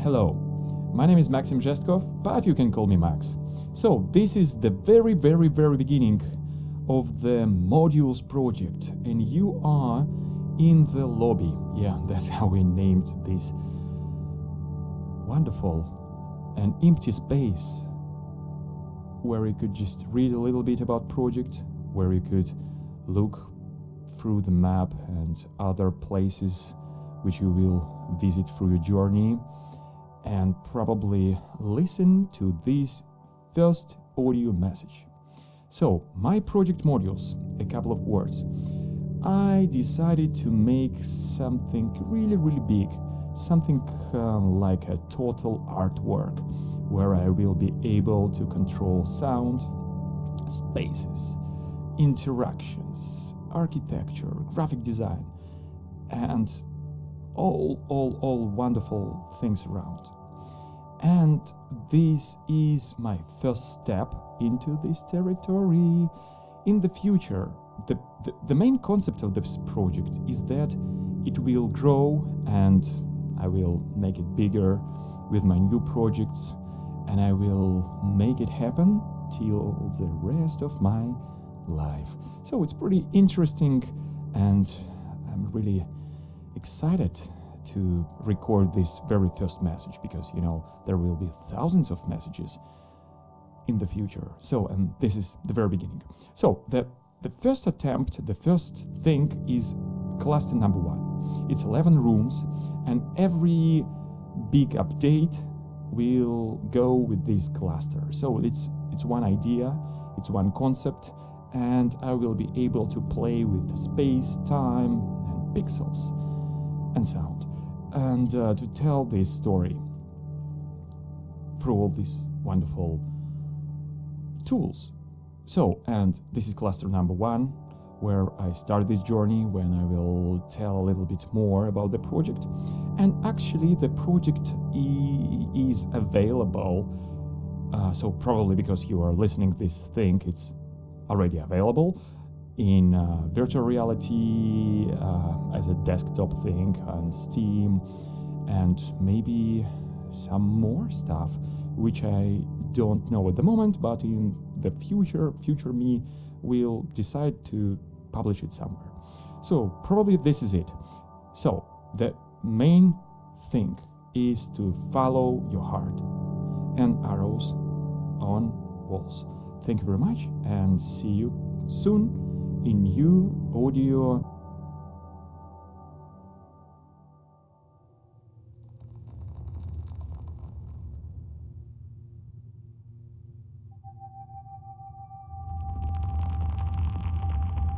Hello, my name is Maxim Zhestkov, but you can call me Max. So this is the very beginning of the modules project, and you are in the lobby. Yeah, that's how we named this wonderful and empty space where you could just read a little bit about project, where you could look through the map and other places which you will visit through your journey, and probably listen to this first audio message. So, my project modules, a couple of words. I decided to make something really big, something like a total artwork, where I will be able to control sound, spaces, interactions, architecture, graphic design, and all wonderful things around. And this is my first step into this territory. In the future, the main concept of this project is that it will grow, and I will make it bigger with my new projects, and I will make it happen till the rest of my life. So it's pretty interesting, and I'm really excited to record this very first message, because there will be thousands of messages in the future. So, and this is the very beginning. So the first attempt, the first thing is cluster number 1. It's 11 rooms, and every big update will go with this cluster. So it's one idea, it's one concept, and I will be able to play with space, time, and pixels and sound, and to tell this story through all these wonderful tools. So, and this is cluster number 1, where I start this journey, when I will tell a little bit more about the project. And actually the project is available, so probably because you are listening this thing, it's already available in virtual reality, as a desktop thing on Steam, and maybe some more stuff which I don't know at the moment, but in the future me will decide to publish it somewhere. So probably this is it. So the main thing is to follow your heart and arrows on walls. Thank you very much, and see you soon in new audio.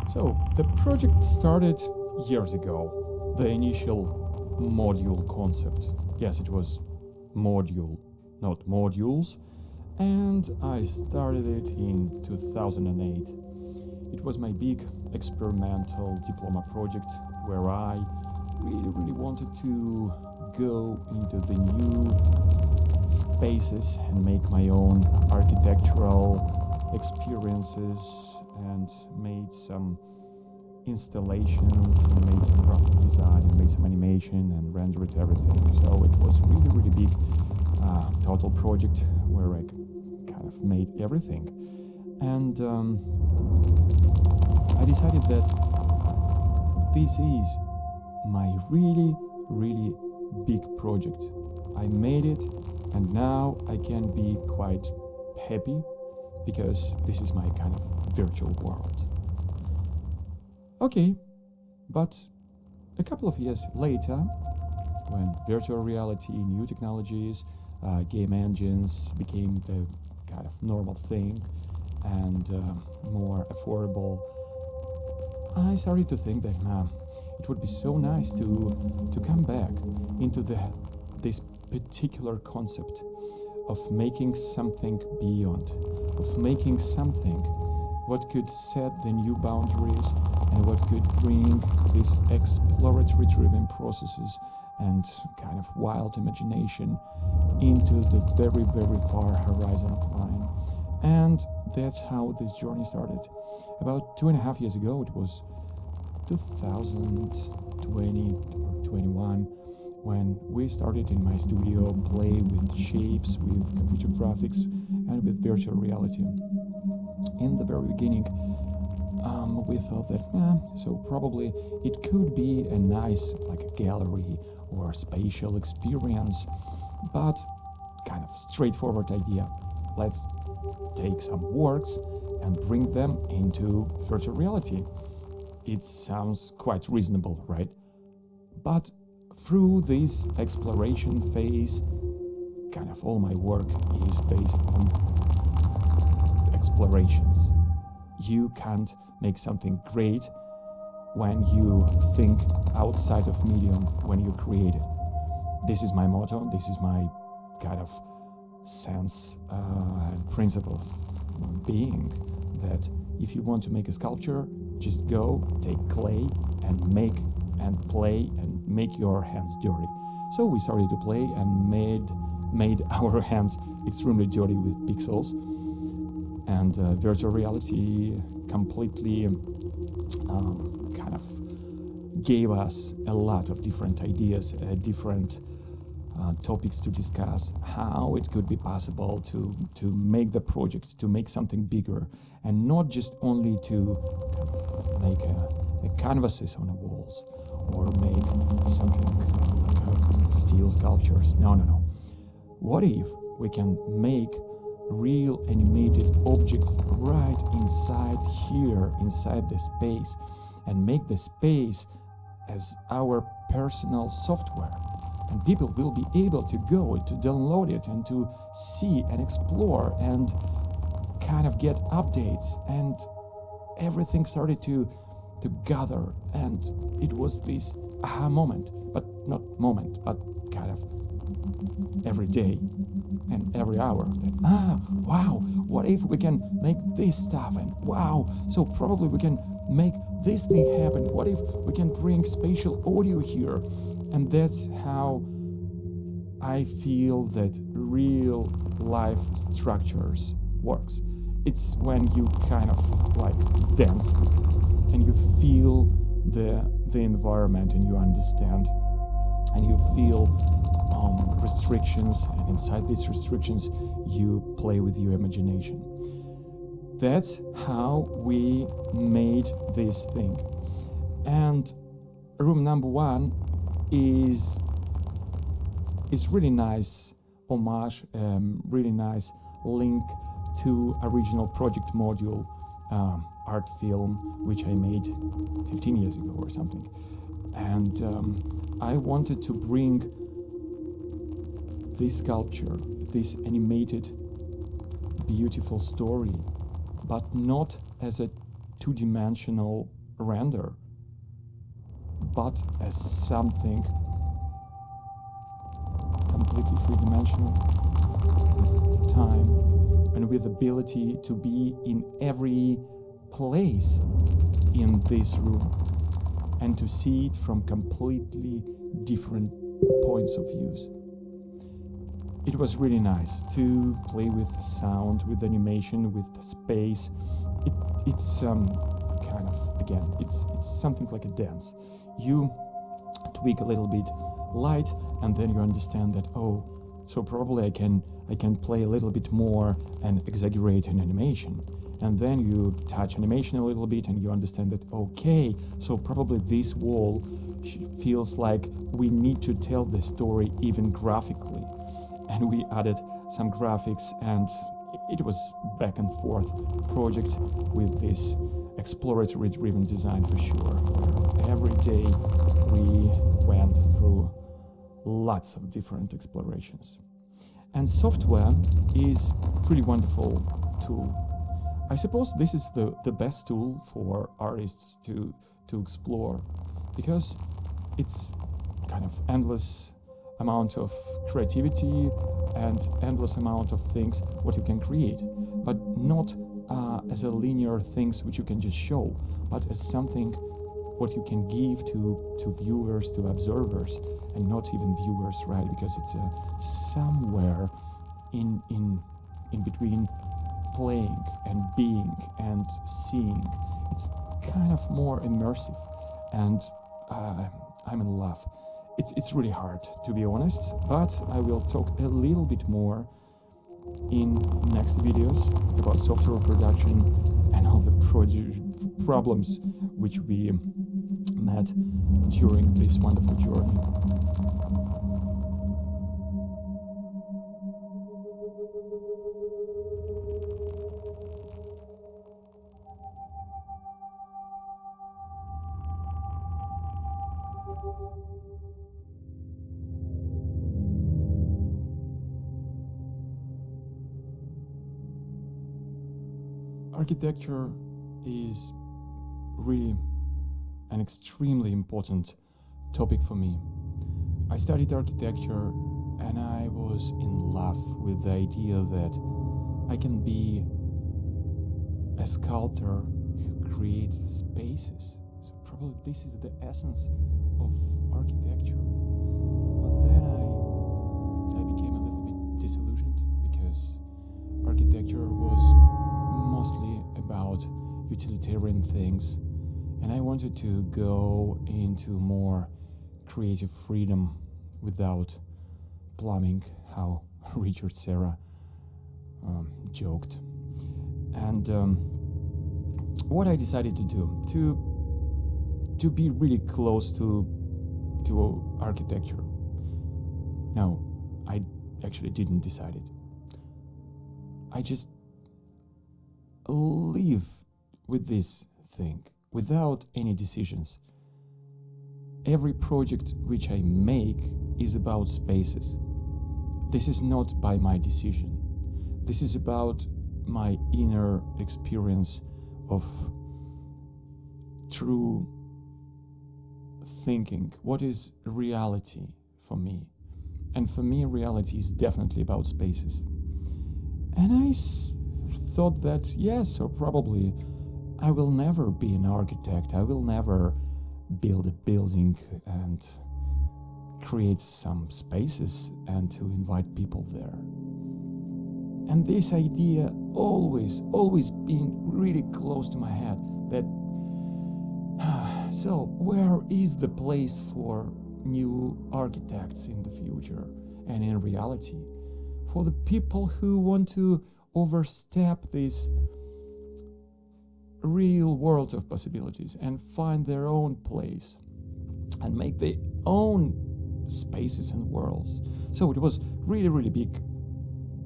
So the project started years ago, the initial module concept. Yes, it was module, not modules, and I started it in 2008. It was my big experimental diploma project, where I really wanted to go into the new spaces and make my own architectural experiences, and made some installations, and made some graphic design, and made some animation, and rendered everything. So it was really big total project, where I kind of made everything. And I decided that this is my really big project. I made it, and now I can be quite happy, because this is my kind of virtual world. Okay, but a couple of years later, when virtual reality, new technologies, game engines became the kind of normal thing, and more affordable, I started to think that it would be so nice to come back into this particular concept of making something beyond, of making something what could set the new boundaries, and what could bring these exploratory driven processes and kind of wild imagination into the very far horizon line. And that's how this journey started. About 2.5 years ago, it was 2020 or 21, when we started in my studio play with shapes, with computer graphics, and with virtual reality. In the very beginning, we thought that, so probably it could be a nice, like a gallery or spatial experience, but kind of straightforward idea. Let's take some works and bring them into virtual reality. It sounds quite reasonable, right? But through this exploration phase, kind of all my work is based on explorations. You can't make something great when you think outside of medium, when you create it. This is my motto, this is my kind of sense and principle of being, that if you want to make a sculpture, just go, take clay and make and play and make your hands dirty. So we started to play and made our hands extremely dirty with pixels, and virtual reality completely kind of gave us a lot of different ideas, different topics to discuss, how it could be possible to make the project, to make something bigger, and not just only to make a canvases on the walls or make something like steel sculptures. No. What if we can make real animated objects right inside here, inside the space, and make the space as our personal software? And people will be able to go to download it and to see and explore and kind of get updates, and everything started to gather, and it was this aha moment, but not moment, but kind of every day and every hour. Wow, what if we can make this stuff, and wow, so probably we can make this thing happen. What if we can bring spatial audio here? And that's how I feel that real life structures works. It's when you kind of like dance and you feel the environment, and you understand, and you feel restrictions, and inside these restrictions you play with your imagination. That's how we made this thing. And room number one is really nice homage, really nice link to original project module, art film, which I made 15 years ago or something. And I wanted to bring this sculpture, this animated, beautiful story, but not as a two-dimensional render, but as something completely three-dimensional, with time and with ability to be in every place in this room and to see it from completely different points of views. It was really nice to play with sound, with animation, with space. It's kind of, again, it's something like a dance. You tweak a little bit light, and then you understand that, oh, so probably I can play a little bit more and exaggerate an animation. And then you touch animation a little bit and you understand that, okay, so probably this wall feels like we need to tell the story even graphically. And we added some graphics, and it was back and forth project with this exploratory driven design for sure, where every day we went through lots of different explorations. And software is pretty wonderful tool. I suppose this is the best tool for artists to explore, because it's kind of endless amount of creativity and endless amount of things what you can create, but not as a linear things which you can just show, but as something what you can give to viewers, to observers, and not even viewers, right? Because it's somewhere in between playing and being and seeing. It's kind of more immersive, and I'm in love. it's really hard, to be honest, but I will talk a little bit more in next videos about software production and all the problems which we met during this wonderful journey. Architecture is really an extremely important topic for me. I studied architecture and I was in love with the idea that I can be a sculptor who creates spaces. So probably this is the essence of architecture. But then I became a little bit disillusioned because architecture was mostly about utilitarian things, and I wanted to go into more creative freedom without plumbing, how Richard Serra joked. And what I decided to do to be really close to architecture. No, I actually didn't decide it. I just live with this thing without any decisions. Every project which I make is about spaces. This is not by my decision. This is about my inner experience of true thinking. What is reality for me? And for me, reality is definitely about spaces. And I thought that, yes, so probably I will never be an architect. I will never build a building and create some spaces and to invite people there. And this idea always been really close to my head, that so where is the place for new architects in the future and in reality? For the people who want to overstep this real world of possibilities and find their own place and make their own spaces and worlds. So it was really big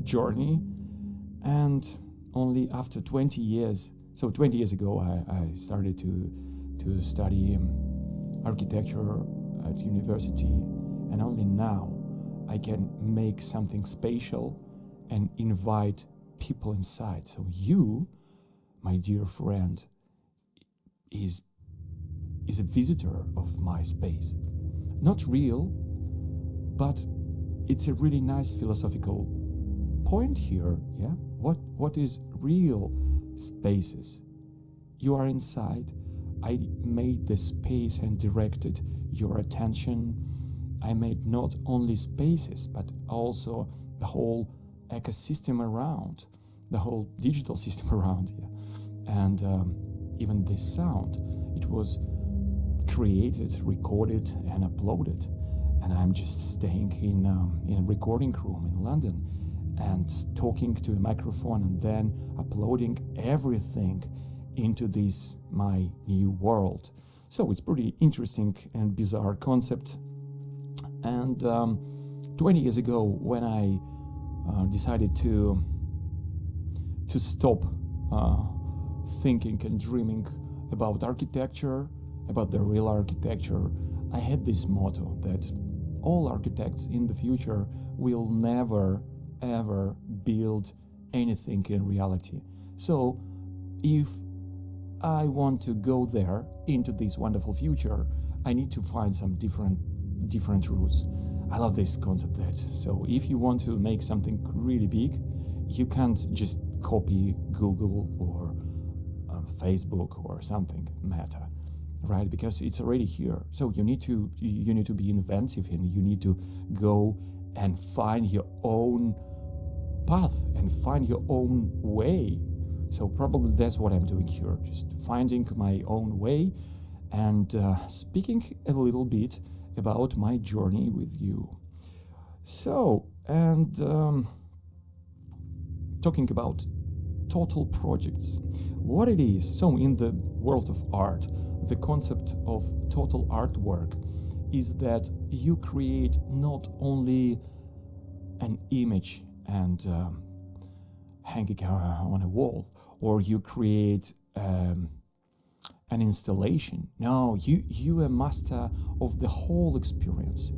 journey, and only after 20 years, so 20 years ago I started to study architecture at university, and only now I can make something spatial and invite people inside. So you, my dear friend, is a visitor of my space. Not real, but it's a really nice philosophical point here, yeah? What is real spaces? You are inside. I made the space and directed your attention. I made not only spaces, but also the whole ecosystem around, the whole digital system around here. And even this sound, it was created, recorded and uploaded. And I'm just staying in a recording room in London and talking to a microphone and then uploading everything into this my new world. So it's pretty interesting and bizarre concept. And 20 years ago, when I decided to stop thinking and dreaming about architecture, about the real architecture, I had this motto that all architects in the future will never ever build anything in reality. So if I want to go there into this wonderful future, I need to find some different routes. I love this concept that, so if you want to make something really big, you can't just copy Google or Facebook or something, Meta, right? Because it's already here. So you need to be inventive, and you need to go and find your own path and find your own way. So probably that's what I'm doing here, just finding my own way and speaking a little bit about my journey with you. So, and talking about total projects, what it is. So in the world of art, the concept of total artwork is that you create not only an image and hang it on a wall, or you create an installation. No, you a master of the whole experience,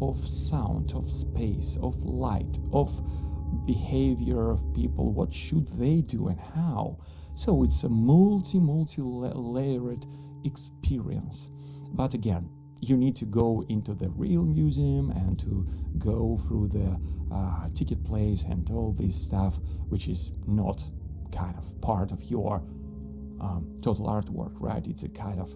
of sound, of space, of light, of behavior of people, what should they do and how. So it's a multi-layered experience. But again, you need to go into the real museum and to go through the ticket place and all this stuff, which is not kind of part of your total artwork, right? It's a kind of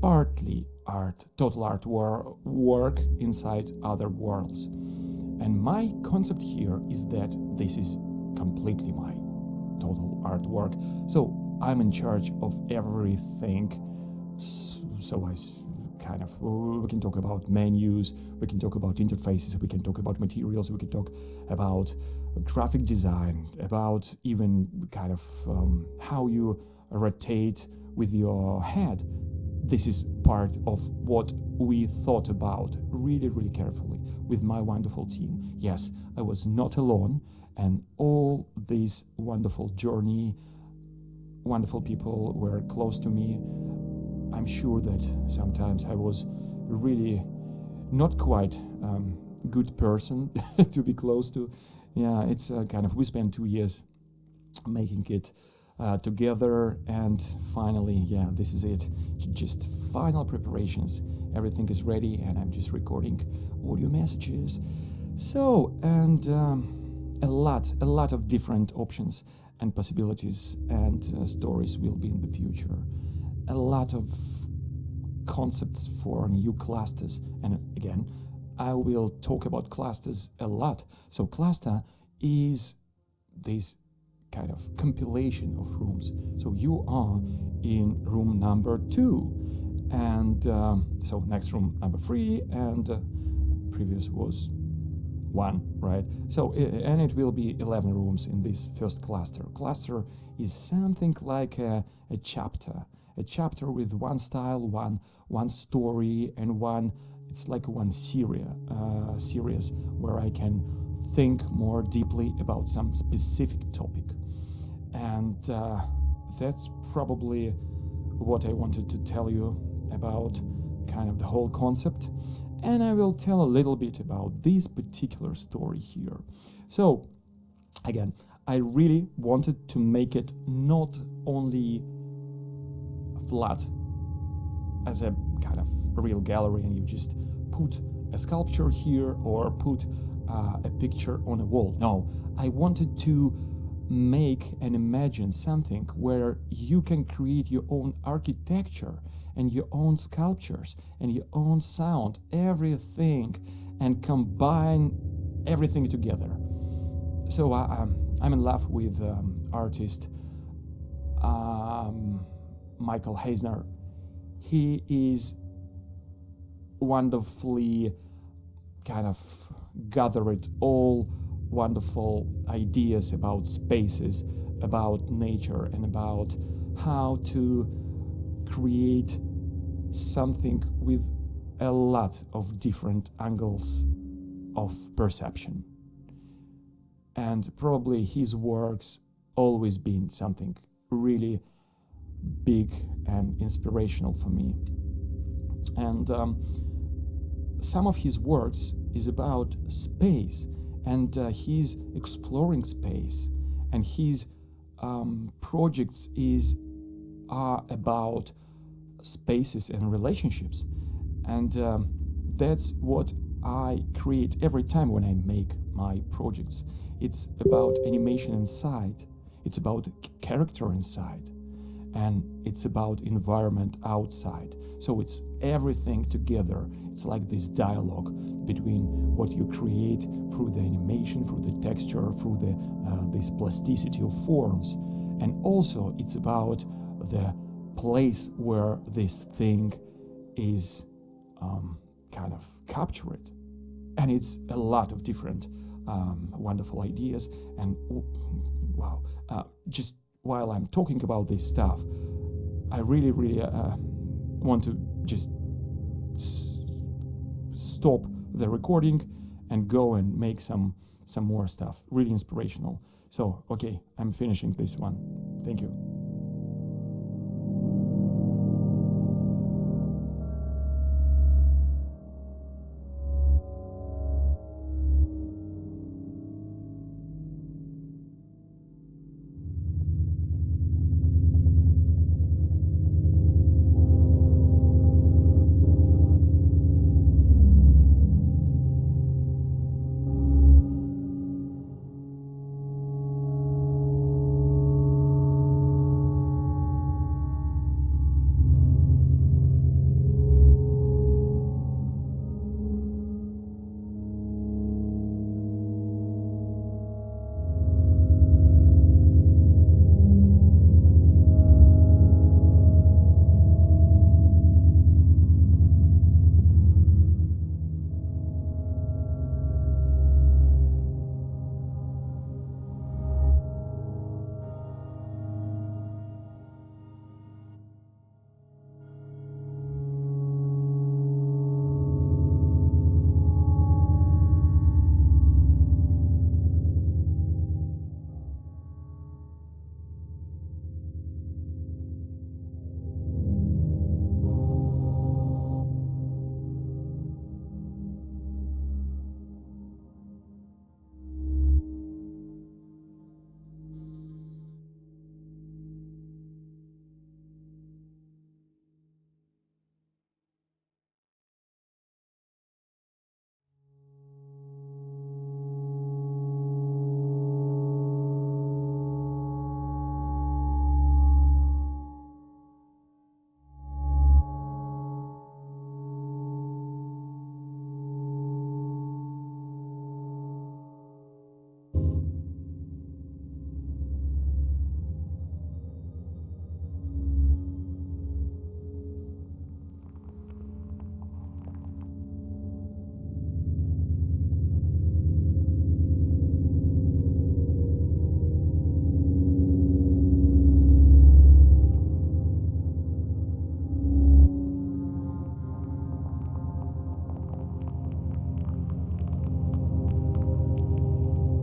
partly art, total artwork inside other worlds. And my concept here is that this is completely my total artwork. So I'm in charge of everything. So I kind of, we can talk about menus, we can talk about interfaces, we can talk about materials, we can talk about graphic design, about even kind of how you rotate with your head. This is part of what we thought about really, really carefully with my wonderful team. Yes, I was not alone, and all this wonderful journey, wonderful people were close to me. I'm sure that sometimes I was really not quite good person to be close to. Yeah, it's kind of, we spent 2 years making it together, and finally, yeah, this is it. Just final preparations. Everything is ready, and I'm just recording audio messages. So, and a lot of different options and possibilities and stories will be in the future. A lot of concepts for new clusters, and again, I will talk about clusters a lot. So cluster is this kind of compilation of rooms. So you are in room number 2, and so next room number 3, and previous was 1, right? So and it will be 11 rooms in this first cluster. Cluster is something like a chapter with one style, one story, and one, it's like one series where I can think more deeply about some specific topic. And that's probably what I wanted to tell you about kind of the whole concept. And I will tell a little bit about this particular story here. So again, I really wanted to make it not only flat as a kind of a real gallery and you just put a sculpture here or put a picture on a wall. No, I wanted to make and imagine something where you can create your own architecture and your own sculptures and your own sound, everything, and combine everything together. So I'm in love with artist Michael Eisner. He is wonderfully kind of gathered all wonderful ideas about spaces, about nature, and about how to create something with a lot of different angles of perception. And probably his works always been something really big and inspirational for me. And some of his works is about space, and he's exploring space, and his projects are about spaces and relationships, and that's what I create every time when I make my projects. It's about animation inside, it's about character inside, and it's about environment outside. So it's everything together. It's like this dialogue between what you create through the animation, through the texture, through the this plasticity of forms, and also it's about the place where this thing is kind of capture it. And it's a lot of different wonderful ideas. And wow, just while I'm talking about this stuff, I really want to just stop the recording and go and make some more stuff, really inspirational. So, okay, I'm finishing this one. Thank you.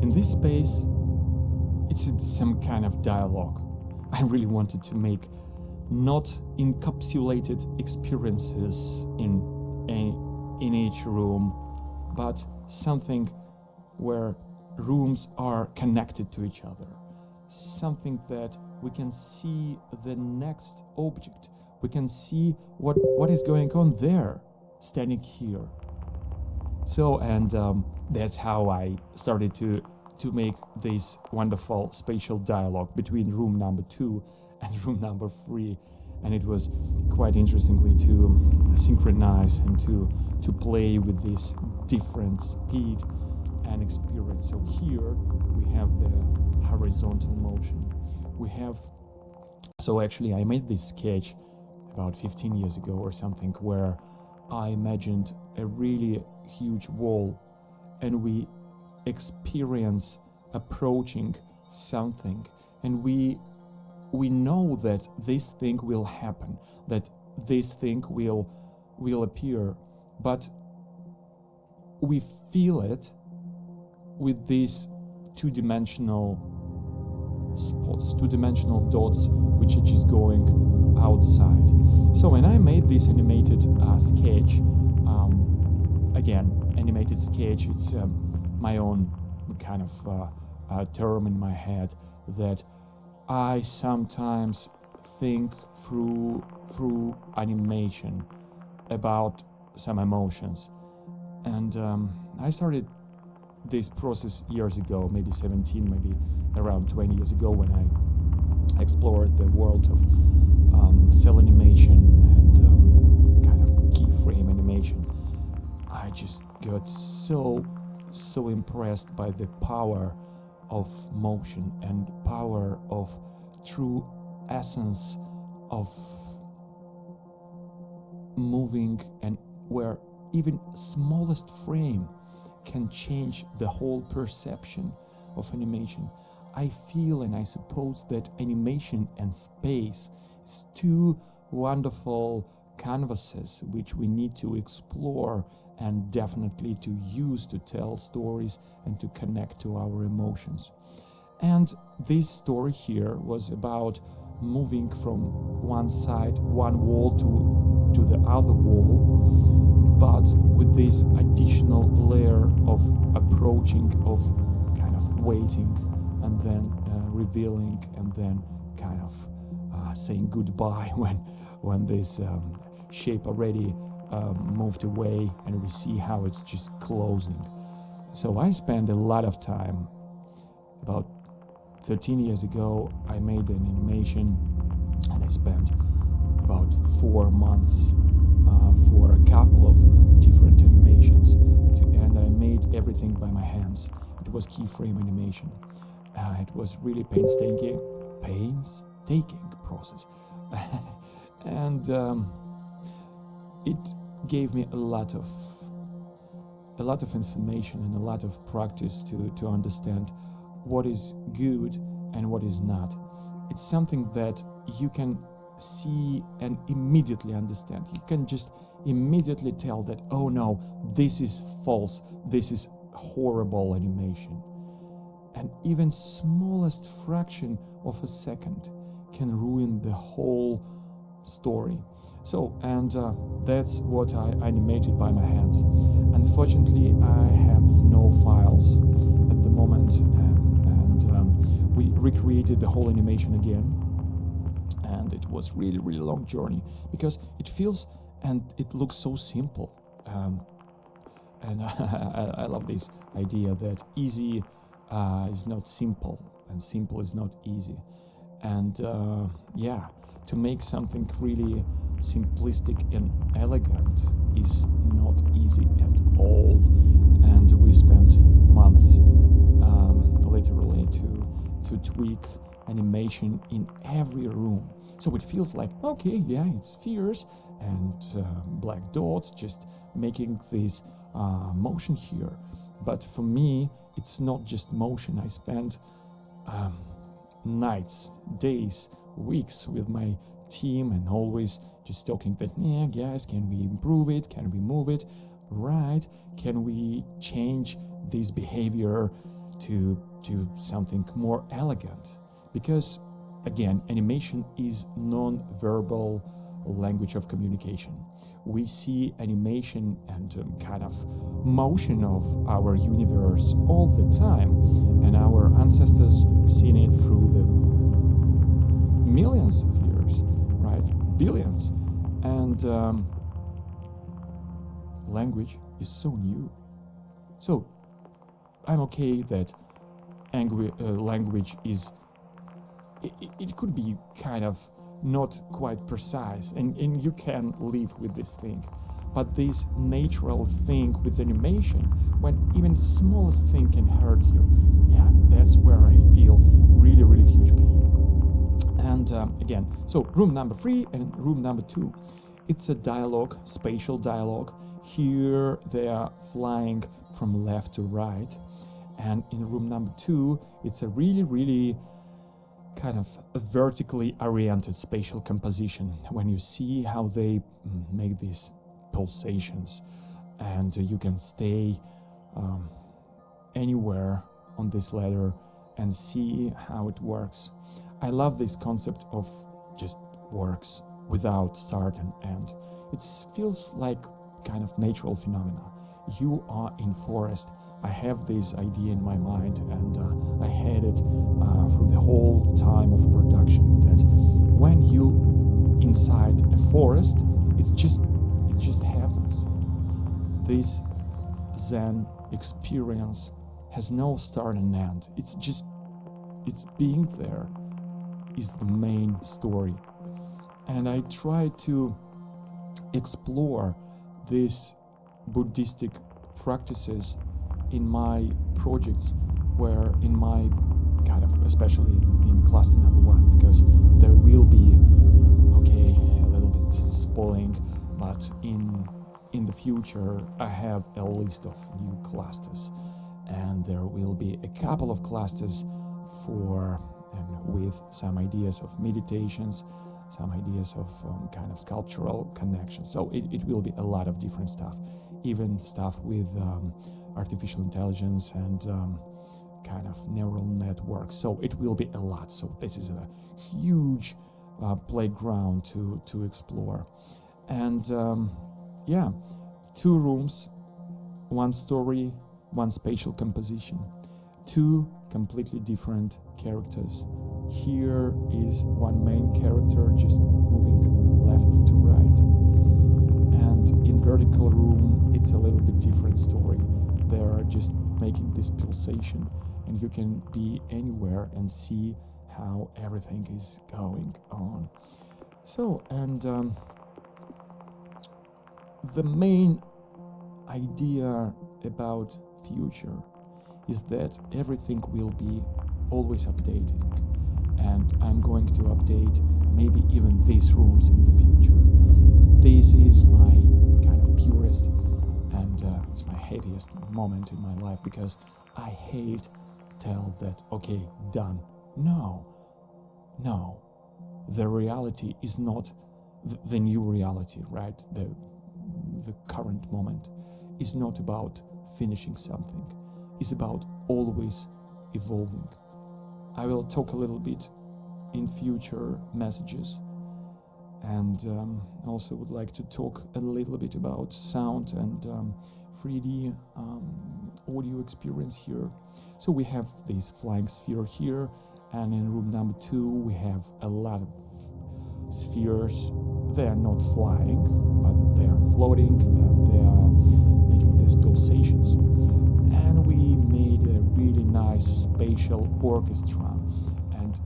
In this space, it's some kind of dialogue. I really wanted to make not encapsulated experiences in each room, but something where rooms are connected to each other. Something that we can see the next object. We can see what is going on there, standing here. So, and that's how I started to make this wonderful spatial dialogue between room number 2 and room number 3. And it was quite interestingly to synchronize and to play with this different speed and experience. So here we have the horizontal motion. We have, so actually I made this sketch about 15 years ago or something, where I imagined a really huge wall and we experience approaching something, and we know that this thing will happen, that this thing will appear, but we feel it with these two-dimensional spots, two-dimensional dots, which are just going outside. So when I made this animated sketch, again, animated sketch, it's my own kind of term in my head that I sometimes think through animation about some emotions. And I started this process years ago, maybe 17, maybe around 20 years ago, when I explored the world of cell animation and kind of keyframe animation. I just got so impressed by the power of motion and power of true essence of moving and where even smallest frame can change the whole perception of animation. I feel, and I suppose, that animation and space is two wonderful canvases which we need to explore and definitely to use to tell stories and to connect to our emotions. And this story here was about moving from one side, one wall to the other wall, but with this additional layer of approaching, of kind of waiting, and then revealing, and then kind of saying goodbye when this shape already moved away, and we see how it's just closing. So I spent a lot of time. About 13 years ago, I made an animation, and I spent about 4 months for a couple of different animations, and I made everything by my hands. It was keyframe animation. It was really painstaking process, and it gave me a lot of information and a lot of practice to understand what is good and what is not. It's something that you can see and immediately understand. You can just immediately tell that, oh no, this is false, this is horrible animation. And even smallest fraction of a second can ruin the whole story. So, and that's what I animated by my hands. Unfortunately, I have no files at the moment, and we recreated the whole animation again, and it was really long journey, because it feels and it looks so simple, and I love this idea that easy is not simple, and simple is not easy. And yeah, to make something really simplistic and elegant is not easy at all. And we spent months literally to tweak animation in every room. So it feels like, okay, yeah, it's spheres and black dots just making this motion here. But for me, it's not just motion. I spent nights, days, weeks with my team, and always just talking that, yeah, guys, can we improve it? Can we move it? Right? Can we change this behavior to something more elegant? Because again, animation is non-verbal language of communication. We see animation and kind of motion of our universe all the time, and our ancestors seen it through the millions of years, right? Billions. And language is so new. So I'm okay that language is, it could be kind of not quite precise, and you can live with this thing. But this natural thing with animation, when even smallest thing can hurt you, yeah, that's where I feel really huge pain. And again, so room number 3 and room number 2, it's a dialogue, spatial dialogue. Here they are flying from left to right, and in room number 2, it's a really kind of a vertically oriented spatial composition, when you see how they make these pulsations, and you can stay anywhere on this ladder and see how it works. I love this concept of just works without start and end. It feels like kind of natural phenomena. You are in forest. I have this idea in my mind, and I had it through the whole time of production, that when you inside a forest, it just happens. This Zen experience has no start and end. It's being there is the main story. And I try to explore these Buddhistic practices in my projects, where in my kind of, especially in cluster number 1, because there will be, okay, a little bit spoiling, but in in the future I have a list of new clusters, and there will be a couple of clusters for and with some ideas of meditations, some ideas of kind of sculptural connections. So it will be a lot of different stuff, even stuff with artificial intelligence and kind of neural networks. So it will be a lot. So this is a huge playground to explore. And yeah, 2 rooms, 1 story, 1 spatial composition, 2 completely different characters. Here is 1 main character just moving left to right. And in vertical room, it's a little bit different story. They are just making this pulsation, and you can be anywhere and see how everything is going on. So, and the main idea about future is that everything will be always updated, and I'm going to update maybe even these rooms in the future. This is my kind of purest and it's my happiest moment in my life, because I hate tell that okay, done. No, the reality is not the new reality, right? The current moment is not about finishing something. It's about always evolving. I will talk a little bit in future messages, and also would like to talk a little bit about sound and 3D audio experience here. So we have this flying sphere here, and in room number 2 we have a lot of spheres. They are not flying, but they are floating, and they are making these pulsations. And we made a really nice spatial orchestra, and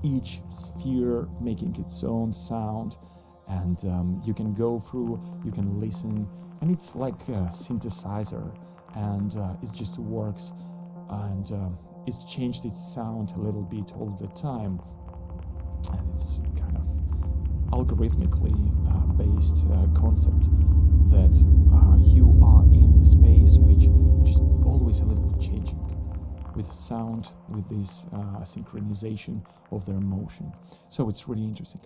each sphere making its own sound, and you can go through, you can listen, and it's like a synthesizer, and it just works, and it's changed its sound a little bit all the time, and it's kind of algorithmically based concept that you are in the space which just always a little bit changing with sound, with this synchronization of their motion. So it's really interesting,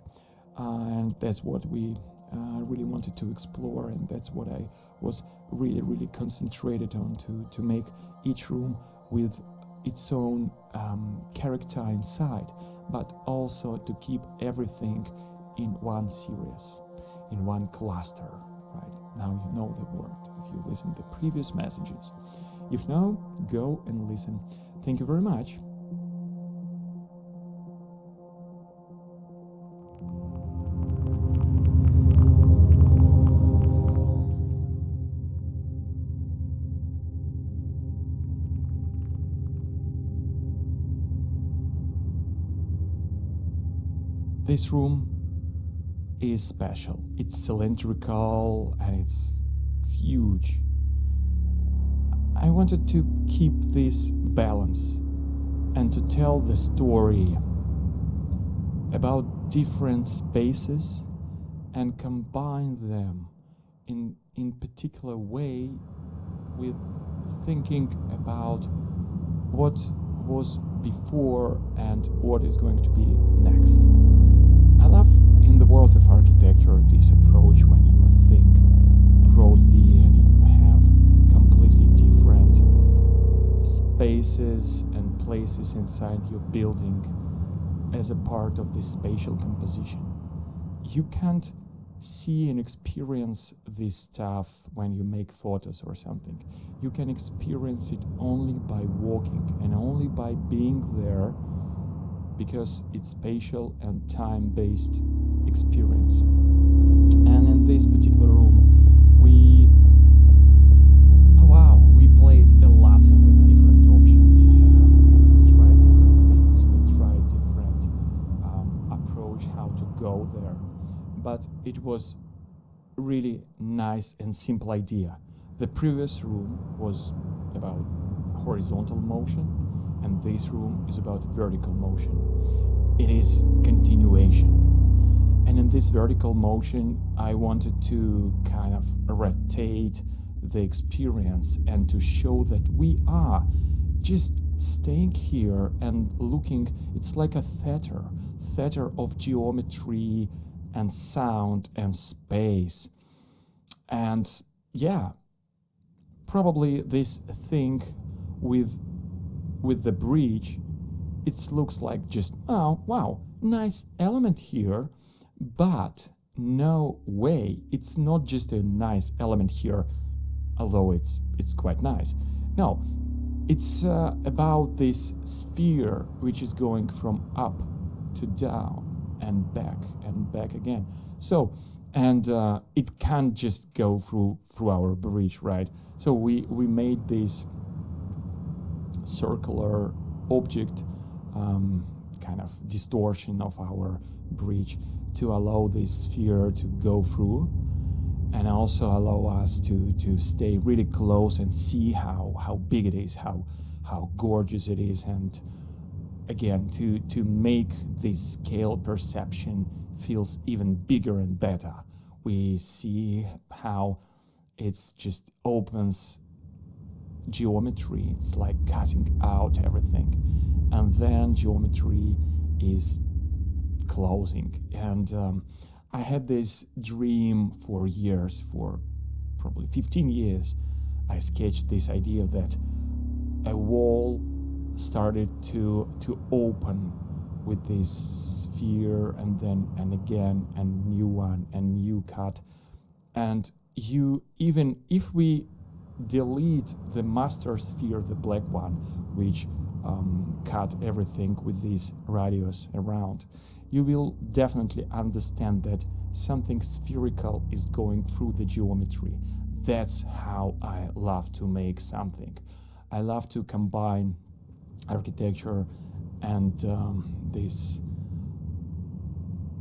and that's what we really wanted to explore, and that's what I was really concentrated on, to make each room with its own character inside, but also to keep everything in one series, in one cluster, right? Now you know the word if you listen to the previous messages. If no, go and listen. Thank you very much. This room is special. It's cylindrical and it's huge. I wanted to keep this balance and to tell the story about different spaces and combine them in particular way with thinking about what was before and what is going to be next. I love in the world of architecture this approach when you think broadly and you have completely different spaces and places inside your building as a part of this spatial composition. You can't see and experience this stuff when you make photos or something. You can experience it only by walking and only by being there, because it's spatial and time-based experience. And in this particular room, we played a lot with different options. We tried different lifts, we tried different approach how to go there. But it was really nice and simple idea. The previous room was about horizontal motion, and this room is about vertical motion. It is continuation. And in this vertical motion, I wanted to kind of rotate the experience and to show that we are just staying here and looking. It's like a theater of geometry and sound and space. And yeah, probably this thing with the bridge, it looks like just, oh wow, nice element here, but no way, it's not just a nice element here, although it's quite nice. No, it's about this sphere which is going from up to down and back again. So, and it can't just go through our bridge, right? So we made this circular object, kind of distortion of our bridge to allow this sphere to go through, and also allow us to stay really close and see how big it is, how gorgeous it is, and again to make this scale perception feels even bigger and better. We see how it's just opens geometry. It's like cutting out everything, and then geometry is closing. And I had this dream for years, for probably 15 years. I sketched this idea that a wall started to open with this sphere, and then and again, and new one and new cut. And you, even if we delete the master sphere, the black one, which cut everything with this radius around, you will definitely understand that something spherical is going through the geometry. That's how I love to make something. I love to combine architecture and this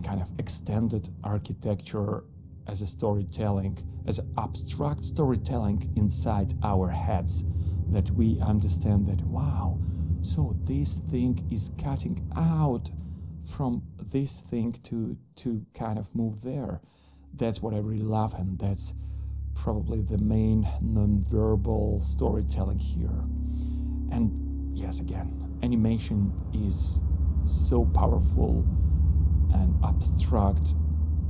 kind of extended architecture as a storytelling, as abstract storytelling inside our heads, that we understand that, wow, so this thing is cutting out from this thing to kind of move there. That's what I really love, and that's probably the main non-verbal storytelling here. And yes, again, animation is so powerful, and abstract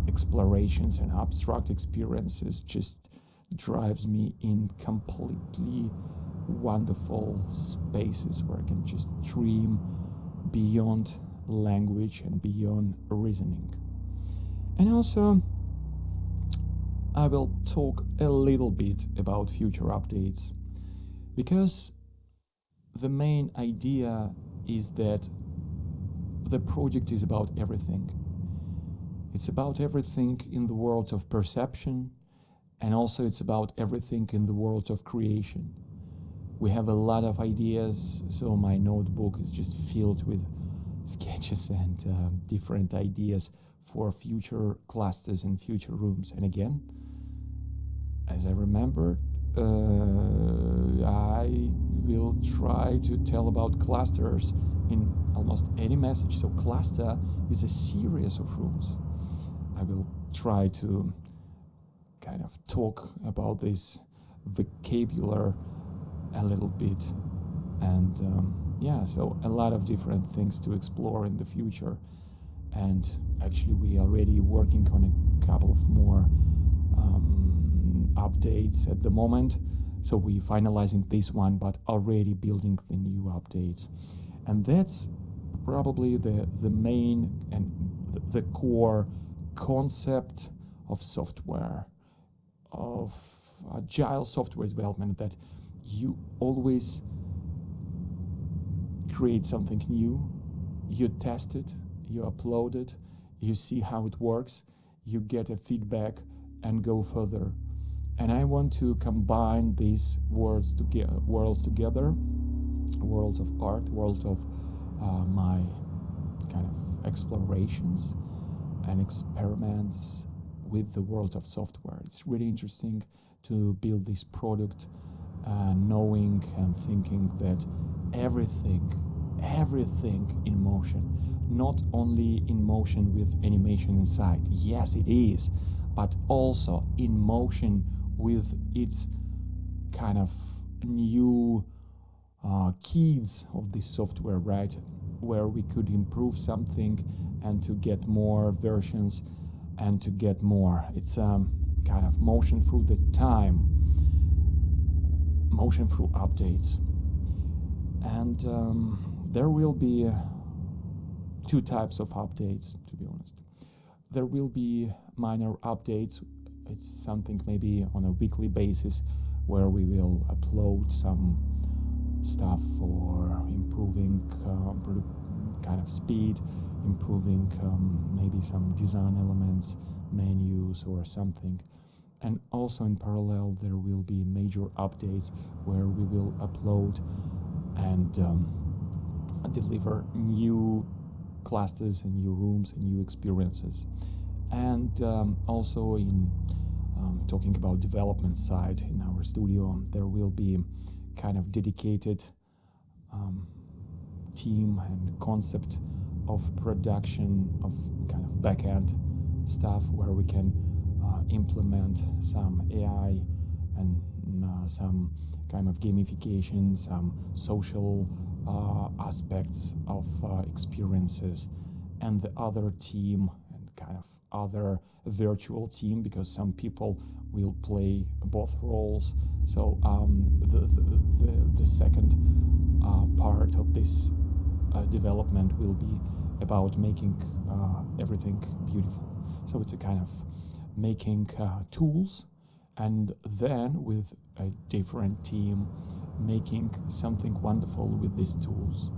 explorations and abstract experiences just drives me in completely wonderful spaces where I can just dream beyond language and beyond reasoning. And also, I will talk a little bit about future updates, because the main idea is that the project is about everything. It's about everything in the world of perception, and also it's about everything in the world of creation. We have a lot of ideas, so my notebook is just filled with sketches and different ideas for future clusters and future rooms. And again, as I remembered, I will try to tell about clusters in almost any message. So cluster is a series of rooms. I will try to kind of talk about this vocabulary a little bit, and yeah, so a lot of different things to explore in the future. And actually we are already working on a couple of more updates at the moment, so we're finalizing this one but already building the new updates. And that's probably the main and the core concept of software, of agile software development, that you always create something new, you test it, you upload it, you see how it works, you get a feedback and go further. And I want to combine these worlds together, worlds of art, world of my kind of explorations and experiments with the world of software. It's really interesting to build this product, knowing and thinking that everything everything in motion, not only in motion with animation inside. Yes, it is, but also in motion with its kind of new keys of this software, right? Where we could improve something and to get more versions and to get more. It's kind of motion through the time, motion through updates. And there will be two types of updates, to be honest. There will be minor updates. It's something maybe on a weekly basis where we will upload some stuff for improving kind of speed, improving maybe some design elements, menus or something. And also in parallel there will be major updates where we will upload and deliver new clusters and new rooms and new experiences. And also in talking about development side in our studio, there will be kind of dedicated team and concept of production of kind of backend stuff where we can implement some AI and some kind of gamification, some social aspects of experiences, and the other team and kind of other virtual team, because some people will play both roles. So the second part of this development will be about making everything beautiful. So it's a kind of making tools, and then with a different team making something wonderful with these tools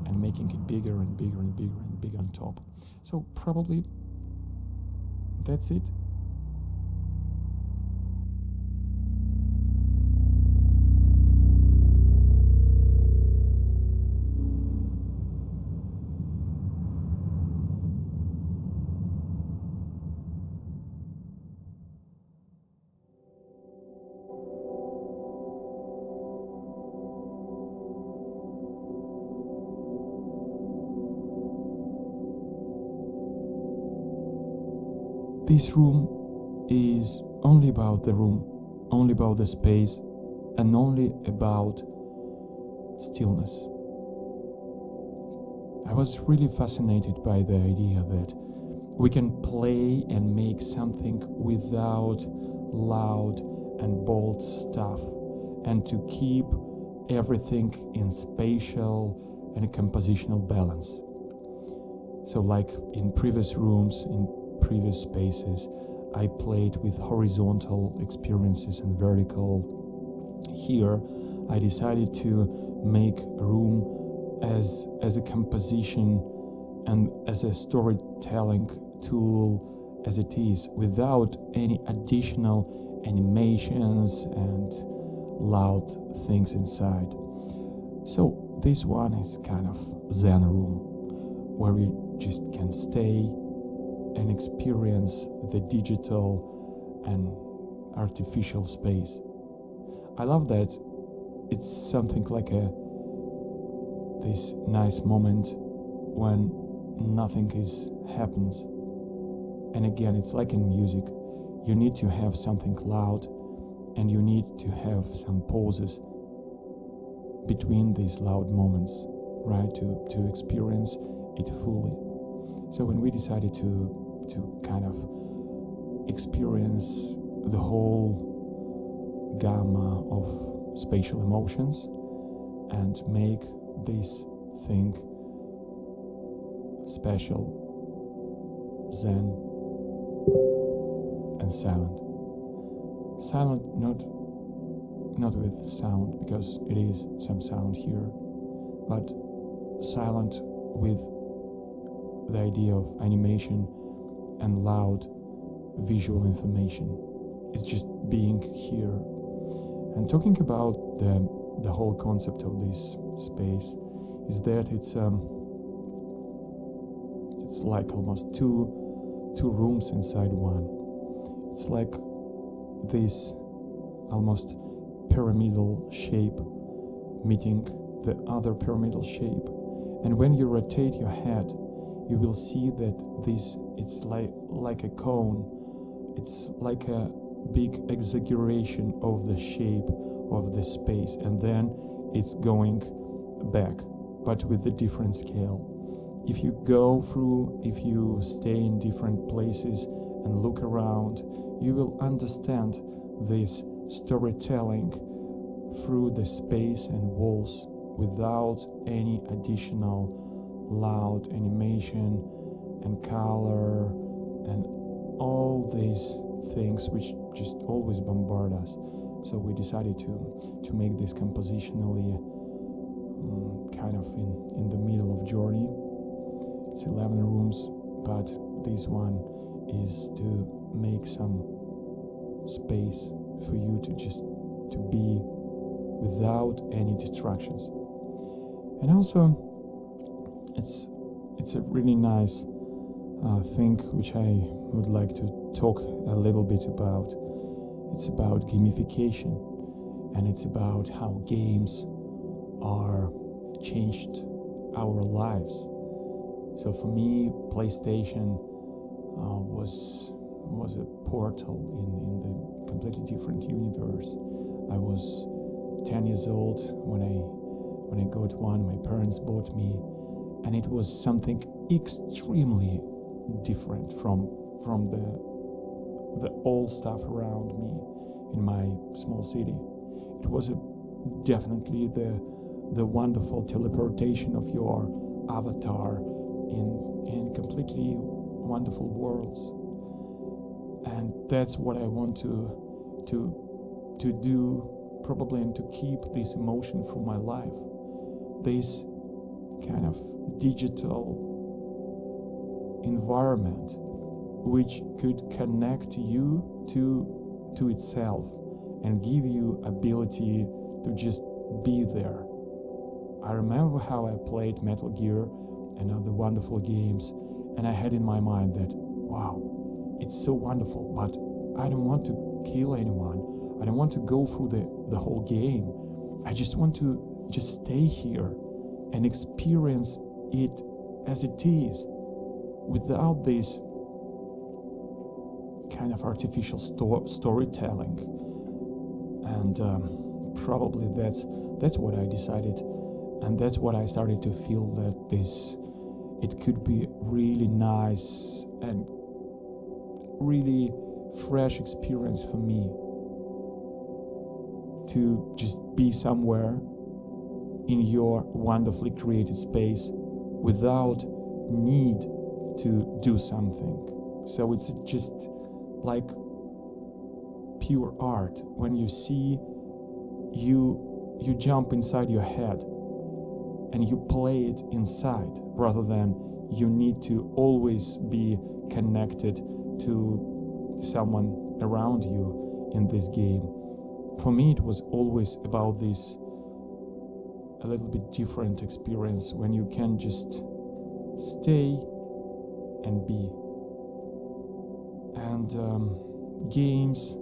and making it bigger and bigger and bigger and bigger on top. So probably that's it. This room is only about the room, only about the space, and only about stillness. I was really fascinated by the idea that we can play and make something without loud and bold stuff, and to keep everything in spatial and compositional balance. So like in previous rooms, in previous spaces, I played with horizontal experiences and vertical. Here I decided to make a room as a composition and as a storytelling tool as it is, without any additional animations and loud things inside. So this one is kind of Zen room, where you just can stay and experience the digital and artificial space. I love that it's something like this nice moment when nothing happens. And again, it's like in music. You need to have something loud and you need to have some pauses between these loud moments, right? To experience it fully. So when we decided to kind of experience the whole gamma of spatial emotions and make this thing special, zen and silent. Silent not with sound, because it is some sound here, but silent with the idea of animation and loud visual information. It's just being here. And talking about the whole concept of this space is that it's like almost two rooms inside one. It's like this almost pyramidal shape meeting the other pyramidal shape, And when you rotate your head, you will see that it's like a cone. It's like a big exaggeration of the shape of the space, and then it's going back, but with a different scale. If you stay in different places and look around, you will understand this storytelling through the space and walls without any additional loud animation and color and all these things which just always bombard us. So we decided to make this compositionally kind of in the middle of journey. It's 11 rooms, but this one is to make some space for you to be without any distractions. And also it's a really nice thing which I would like to talk a little bit about. It's about gamification, and it's about how games are changed our lives. So for me, PlayStation was a portal in the completely different universe. I was 10 years old when I got one. My parents bought me, and it was something extremely different from the old stuff around me in my small city. It was definitely the wonderful teleportation of your avatar in completely wonderful worlds, and that's what I want to do probably, and to keep this emotion from my life, this kind of digital environment which could connect you to itself and give you ability to just be there. I remember how I played Metal Gear and other wonderful games, and I had in my mind that, wow, it's so wonderful, but I don't want to kill anyone. I don't want to go through the whole game. I just want to stay here and experience it as it is, without this kind of artificial storytelling. And probably that's what I decided, and that's what I started to feel, that it could be really nice and really fresh experience for me to just be somewhere in your wonderfully created space without need to do something. So it's just like pure art. When you see, you jump inside your head and you play it inside, rather than you need to always be connected to someone around you in this game. For me, it was always about this a little bit different experience when you can just stay and be. And games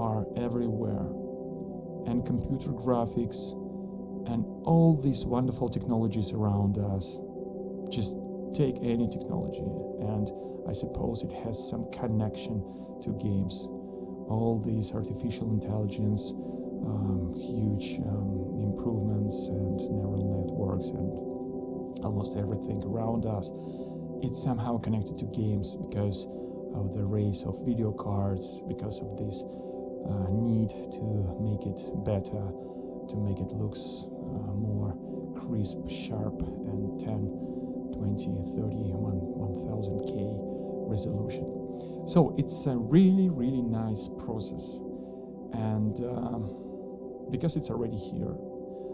are everywhere, and computer graphics and all these wonderful technologies around us. Just take any technology, and I suppose it has some connection to games. All these artificial intelligence, huge improvements, and neural networks, and almost everything around us, it's somehow connected to games because of the rise of video cards, because of this need to make it better, to make it looks more crisp, sharp, and 10, 20, 30, 1000K resolution. So it's a really, really nice process, and because it's already here,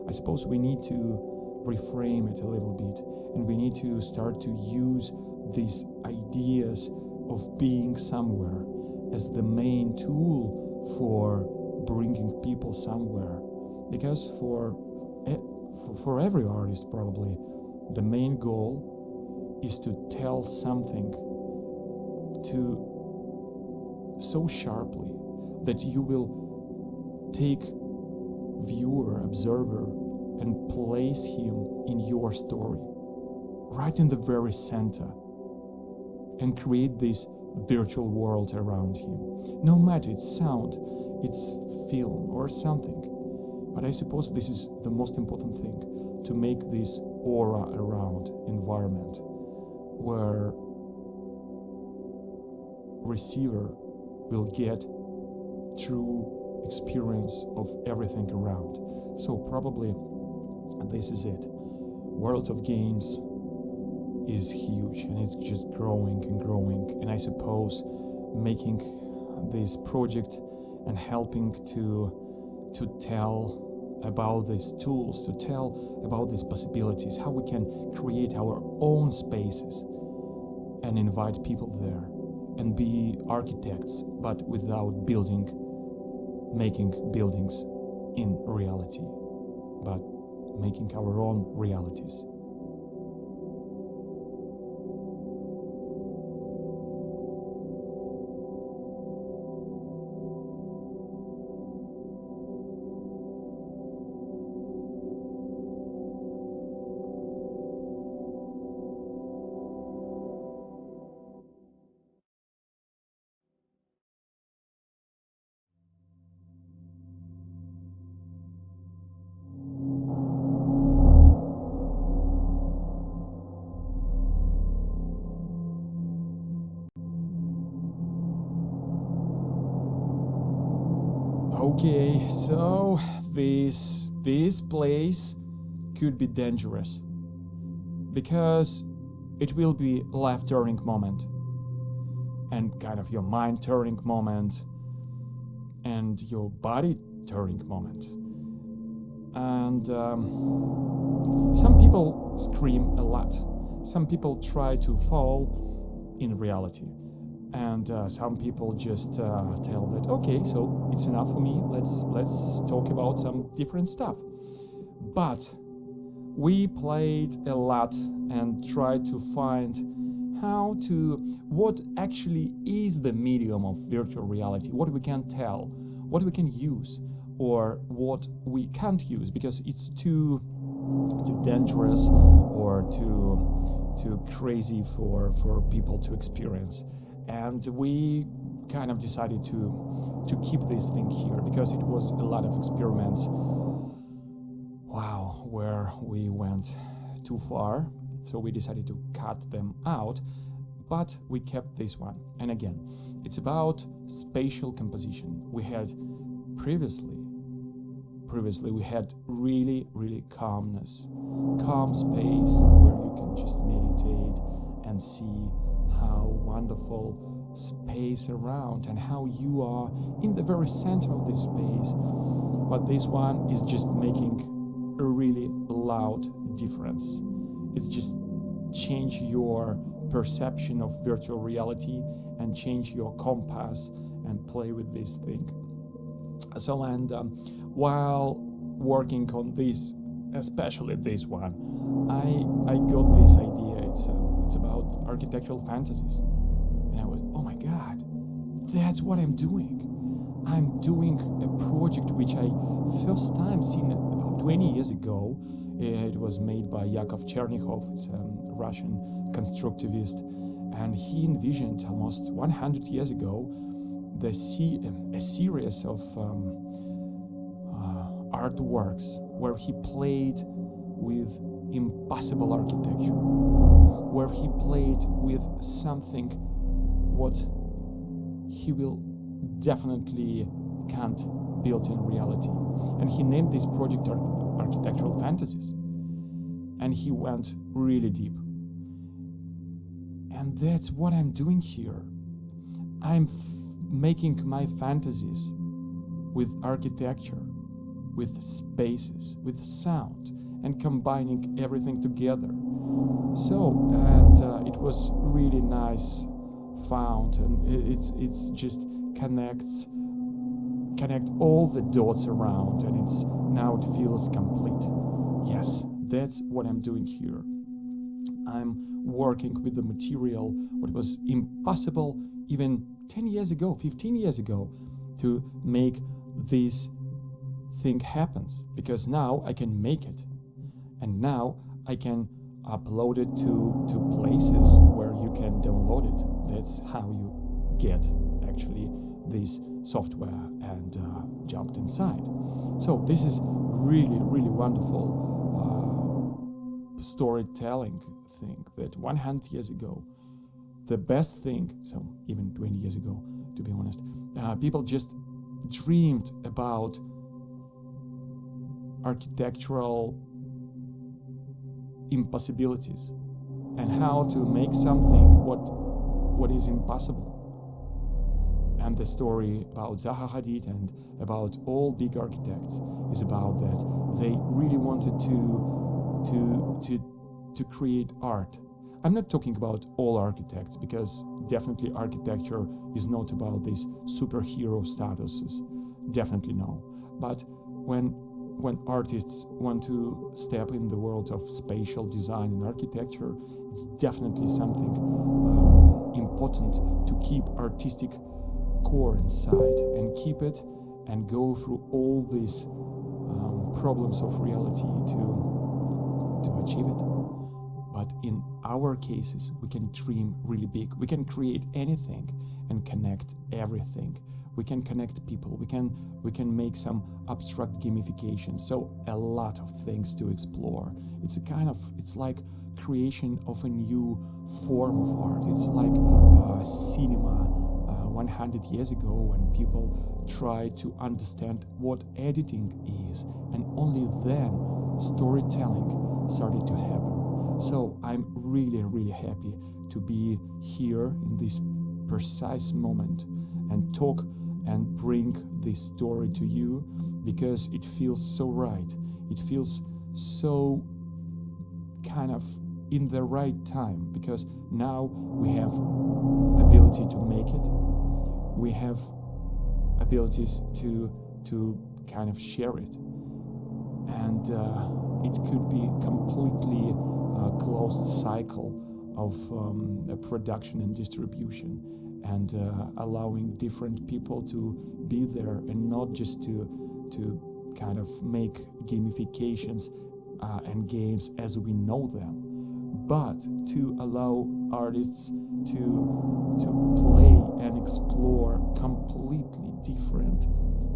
I suppose we need to reframe it a little bit, and we need to start to use these ideas of being somewhere as the main tool for bringing people somewhere. Because for every artist, probably the main goal is to tell something so sharply that you will take viewer, observer, and place him in your story. right in the very center and create this virtual world around him. No matter it's sound, it's film or something. But I suppose this is the most important thing, to make this aura around environment where receiver will get true experience of everything around. So probably this is it. World of games is huge and it's just growing and growing, and I suppose making this project and helping to tell about these tools, to tell about these possibilities, how we can create our own spaces and invite people there and be architects, but without making buildings in reality, but making our own realities. Okay, so this place could be dangerous because it will be life turning moment and kind of your mind turning moment and your body turning moment. And some people scream a lot. Some people try to fall in reality. And some people just tell that, okay, so it's enough for me. Let's talk about some different stuff. But we played a lot and tried to find what actually is the medium of virtual reality, what we can tell, what we can use, or what we can't use because it's too dangerous or too crazy for people to experience. And we kind of decided to keep this thing here because it was a lot of experiments. Wow, where we went too far. So we decided to cut them out, but we kept this one. And again, it's about spatial composition. We had previously we had really calm space where you can just meditate and see how wonderful space around and how you are in the very center of this space. But this one is just making a really loud difference. It's just change your perception of virtual reality and change your compass and play with this thing. So, and while working on this, especially this one, I got this idea. It's about architectural fantasies, and I was, oh my god, that's what I'm doing. I'm doing a project which I first time seen about 20 years ago. It was made by Yakov Chernykhov. It's a Russian constructivist, and he envisioned almost 100 years ago a series of artworks where he played with impossible architecture, where he played with something what he will definitely can't build in reality. And he named this project Architectural Fantasies. And he went really deep. And that's what I'm doing here. I'm making my fantasies with architecture, with spaces, with sound, and combining everything together. So, and it was really nice found, and it's just connect all the dots around, and now it feels complete. Yes, that's what I'm doing here. I'm working with the material what was impossible even 10 years ago, 15 years ago, to make this thing happen, because now I can make it, and now I can upload it to places where you can download it. That's how you get actually this software and jumped inside. So this is really, really wonderful storytelling thing that 100 years ago, the best thing, so even 20 years ago, to be honest, people just dreamed about architectural impossibilities and how to make something what is impossible. And the story about Zaha Hadid and about all big architects is about that. They really wanted to create art. I'm not talking about all architects, because definitely architecture is not about these superhero statuses. Definitely no. But when artists want to step in the world of spatial design and architecture, it's definitely something important to keep artistic core inside and keep it and go through all these problems of reality to achieve it. But in our cases, we can dream really big. We can create anything and connect everything. We can connect people. We can make some abstract gamification. So a lot of things to explore. It's like creation of a new form of art. It's like cinema 100 years ago, when people tried to understand what editing is, and only then storytelling started to happen. So I'm really, really happy to be here in this precise moment and talk and bring this story to you, because it feels so right. It feels so kind of in the right time, because now we have ability to make it. We have abilities to kind of share it, and it could be completely closed cycle of production and distribution, and allowing different people to be there, and not just to kind of make gamifications and games as we know them, but to allow artists to play and explore completely different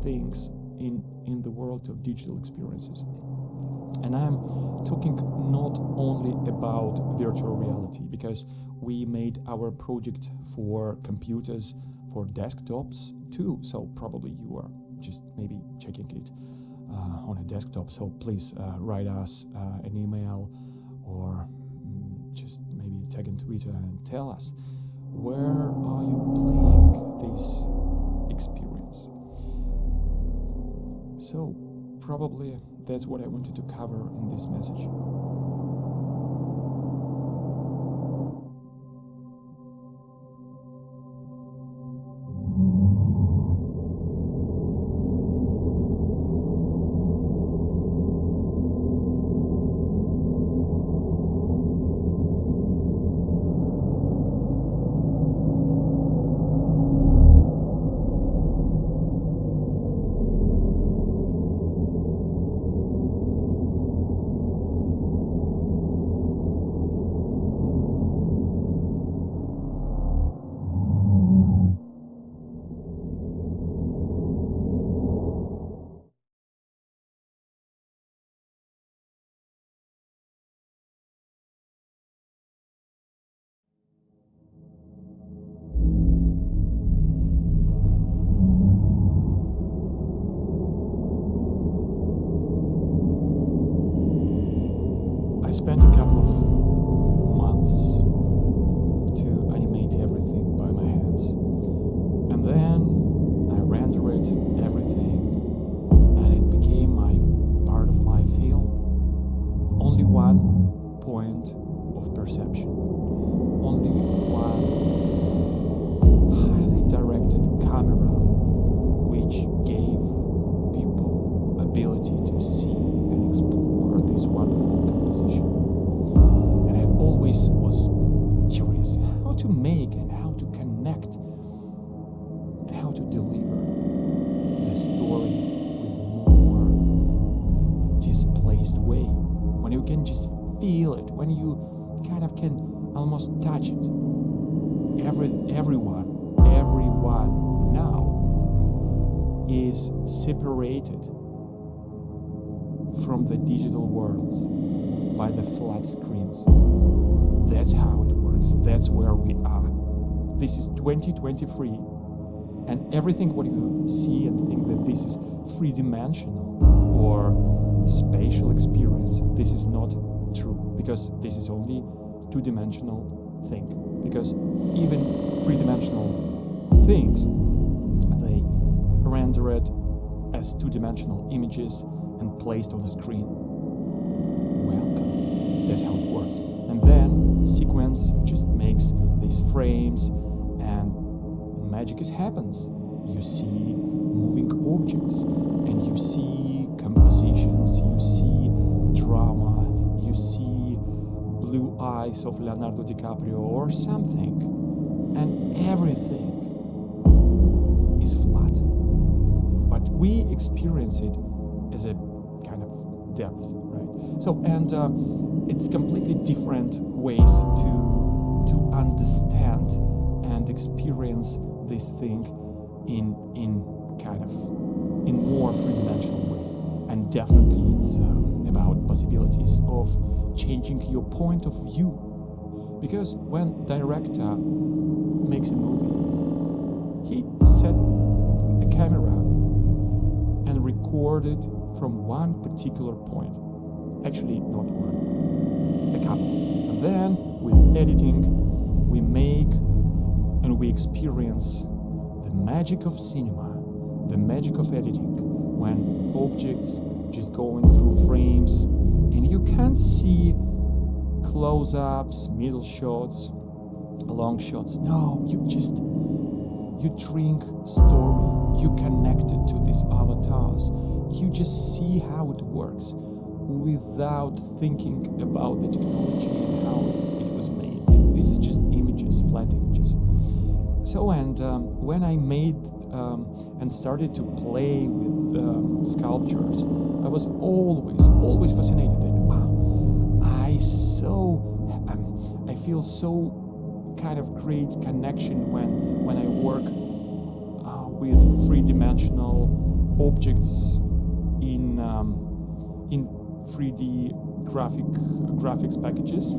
things in the world of digital experiences. And I'm talking not only about virtual reality, because we made our project for computers, for desktops too, so probably you are just maybe checking it on a desktop. So please write us an email, or just maybe tag in Twitter and tell us, where are you playing this experience? So probably that's what I wanted to cover in this message. I spent a couple of months to animate everything by my hands, and then I rendered everything, and it became part of my film. Only one point of perception, only one highly directed camera, which gave people ability to see and explore this wonderful composition. And I always was curious how to make and how to connect and how to deliver the story with more displaced way, when you can just feel it, when you kind of can almost touch it. Everyone now is separated from the digital worlds by the flat screens. That's how it works. That's where we are. This is 2023, and everything what you see and think that this is three-dimensional or spatial experience, this is not true, because this is only two-dimensional thing. Because even three-dimensional things, they render it as two-dimensional images and placed on the screen. Welcome. That's how it works. And then sequence just makes these frames, and magic happens. You see moving objects, and you see compositions, you see drama, you see blue eyes of Leonardo DiCaprio or something, and everything is flat. But we experience it as a kind of depth, right? So, and it's completely different ways to understand and experience this thing in more three-dimensional way. And definitely it's about possibilities of changing your point of view. Because when director makes a movie, he set a camera and recorded from one particular point. Actually, not one, a couple. And then with editing, we make and we experience the magic of cinema, the magic of editing, when objects just going through frames, and you can't see close-ups, middle shots, long shots. No, you drink story, you connect it to these avatars, you just see how it works without thinking about the technology and how it was made. And these are just images, flat images. So, and when I made and started to play with sculptures, I was always fascinated that, wow, I feel so kind of great connection when I work with three-dimensional objects in 3D graphics packages,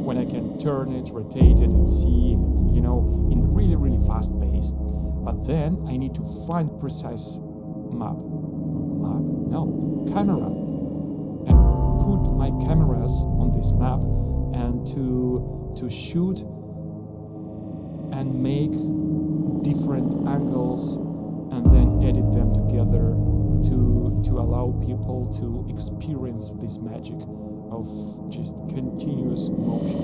when I can turn it, rotate it, and see it, in really, really fast pace. But then I need to find precise camera, and put my cameras on this map, and to shoot and make different angles and then edit them together to allow people to experience this magic of just continuous motion.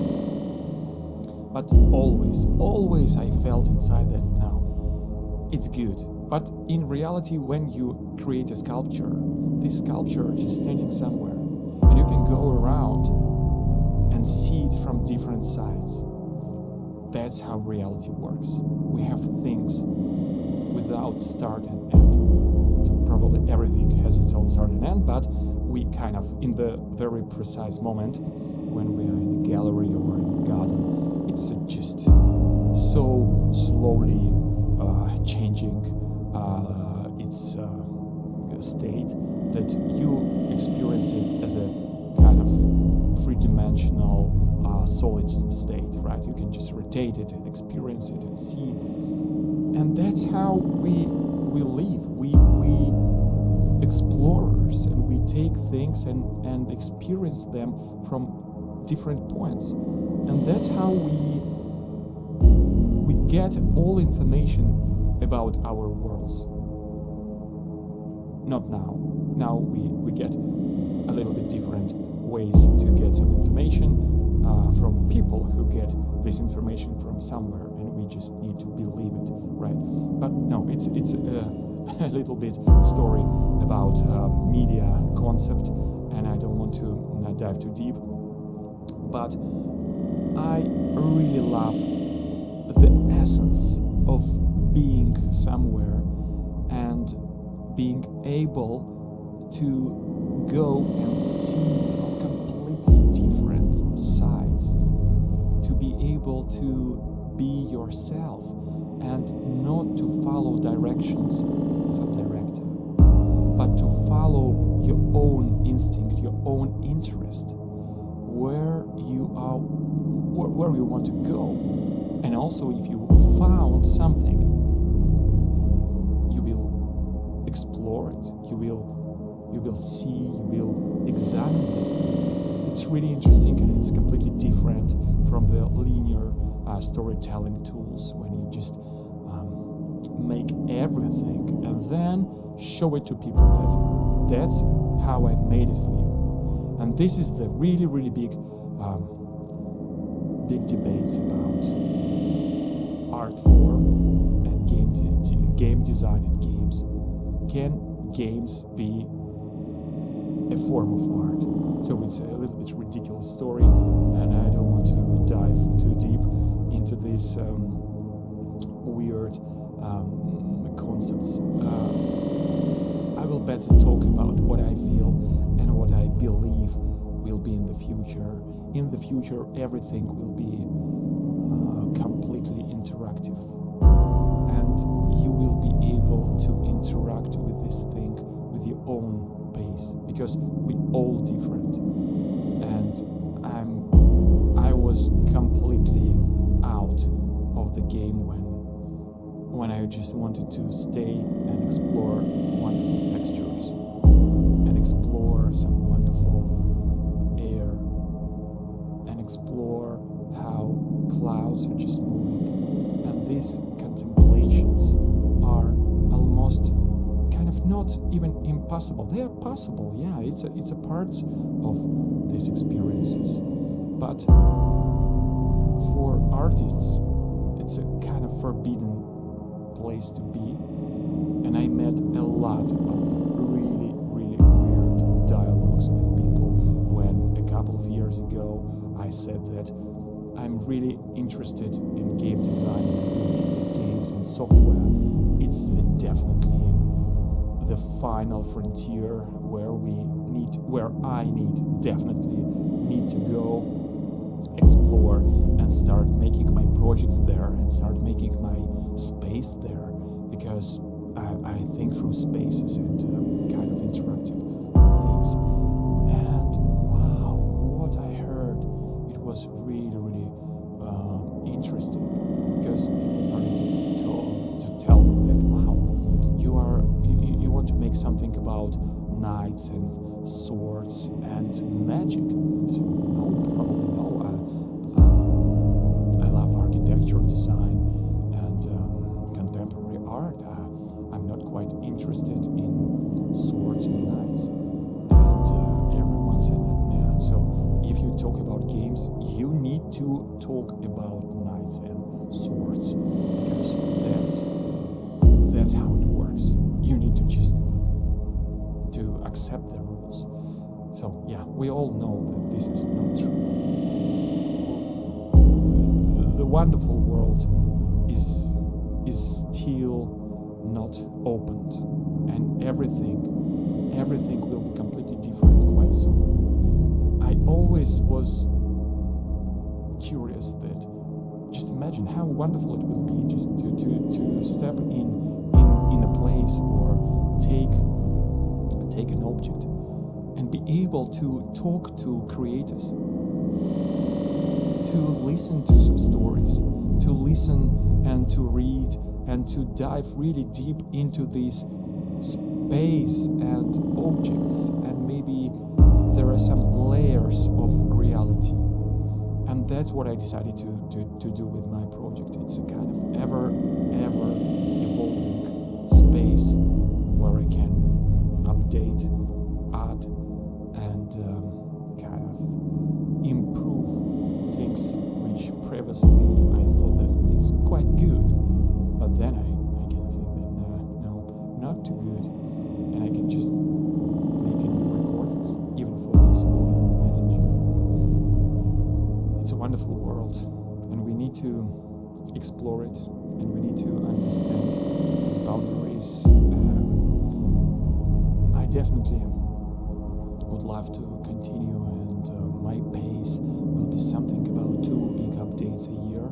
But always I felt inside that now it's good. But in reality, when you create a sculpture, this sculpture is standing somewhere, and you can go around and see it from different sides. That's how reality works. We have things without start and end. So probably everything has its own start and end, but we kind of, in the very precise moment, when we are in a gallery or in a garden, it's just so slowly changing its state that you experience it as a kind of three-dimensional solid state, right? You can just rotate it and experience it and see. And that's how we live. We explorers, and we take things and experience them from different points. And that's how we get all information about our worlds. Not now. Now we get a little bit different ways to get some information from people who get this information from somewhere, and we just need to believe it, right? But no, it's a little bit story about media concept, and I don't want to dive too deep. But I really love the essence of being somewhere and being able to go and see from completely different able to be yourself and not to follow directions of a director, but to follow your own instinct, your own interest, where you are, where you want to go. And also, if you found something, you will explore it, you will see, you will examine this thing. It's really interesting, and it's completely different from the linear storytelling tools when you just make everything and then show it to people that that's how I made it for you. And this is the really, really big debates about art form and game design and games. Can games be a form of art? So it's a little bit ridiculous story, and I don't want to dive too deep into these weird concepts. I will better talk about what I feel and what I believe will be in the future. In the future, everything will be completely interactive, and you will be able to interact with this thing with your own pace, because we're all different. And I was completely out of the game when I just wanted to stay and explore wonderful textures and explore some wonderful air and explore how clouds are just moving. And these contemplations are almost kind of not even impossible. They are possible, yeah, it's a part of these experiences. But for artists, it's a kind of forbidden place to be. And I met a lot of really, really weird dialogues with people when a couple of years ago I said that I'm really interested in game design and games and software. It's definitely the final frontier where I definitely need to go explore and start making my projects there and start making my space there, because I think through spaces and kind of interactive things. And wow, what I heard, it was really, really interesting, because people started to tell me that, wow, you want to make something about knights and swords and magic. I said, no, probably no. I love architecture, design, and contemporary art. I'm not quite interested in swords and knights. And everyone said that, yeah. So if you talk about games, you need to talk about knights and swords, because that's how it works. You need to just to accept the rules. So yeah, we all know that this is not true. The wonderful world is still not opened, and everything will be completely different quite soon. I always was curious that just imagine how wonderful it will be just to step in a place or take an object and be able to talk to creators, to listen to some stories, to listen and to read and to dive really deep into this space and objects, and maybe there are some layers of reality. And that's what I decided to do with my project. It's a kind of ever evolving space where I can update, add, and kind of improve things which previously I thought that it's quite good, but then I kind of think that no, not too good, and I can just make a new recordings even for this audio message. It's a wonderful world, and we need to explore it, and we need to understand its boundaries. I definitely would love to continue and and my pace will be something about 2 big updates a year,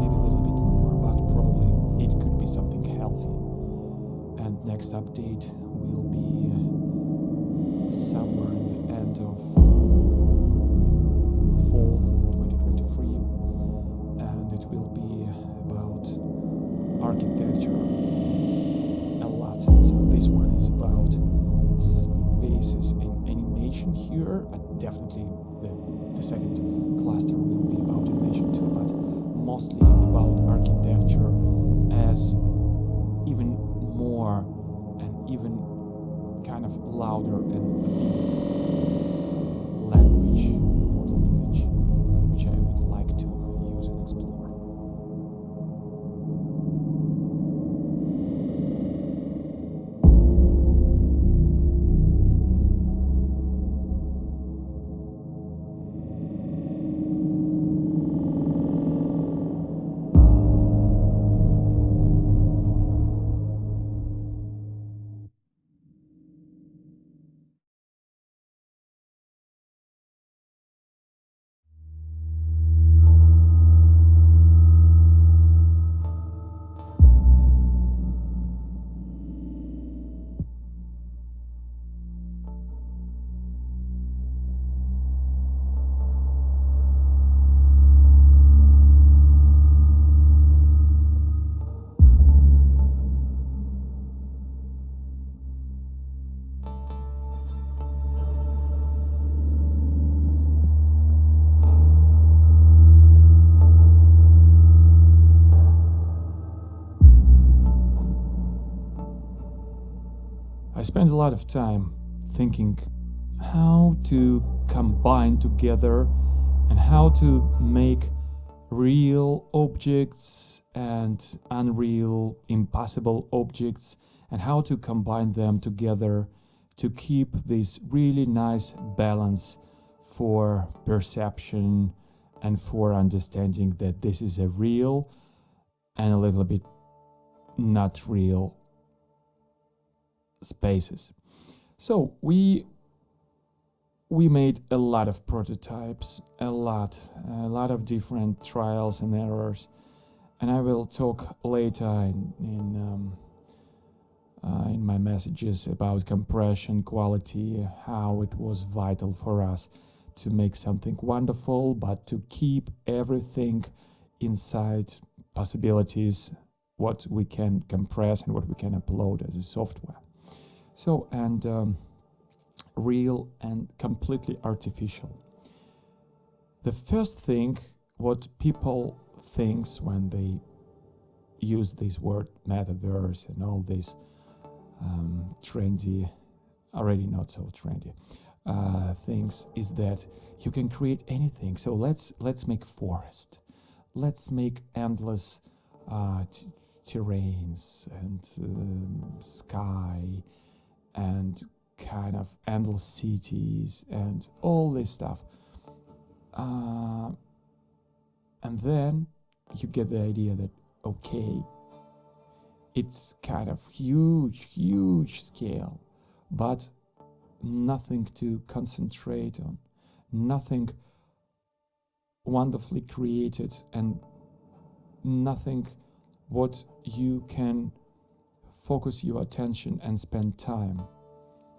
maybe a little bit more, but probably it could be something healthy. And next update will be somewhere in the end of fall 2023, and it will be about architecture a lot. So this one is about spaces and animation here, but definitely the second cluster will be about animation too, but mostly about architecture as even more and even kind of louder and vivid language, model language, which I would like to use and explore. I spent a lot of time thinking how to combine together and how to make real objects and unreal, impossible objects, and how to combine them together to keep this really nice balance for perception and for understanding that this is a real and a little bit not real spaces. So we made a lot of prototypes, a lot of different trials and errors, and I will talk later in my messages about compression, quality, how it was vital for us to make something wonderful, but to keep everything inside possibilities, what we can compress and what we can upload as a software. So, and real and completely artificial. The first thing what people thinks when they use this word metaverse and all these trendy, already not so trendy things, is that you can create anything. So let's make forest, let's make endless terrains and sky and kind of endless cities and all this stuff. And then you get the idea that, okay, it's kind of huge scale, but nothing to concentrate on, nothing wonderfully created, and nothing what you can focus your attention and spend time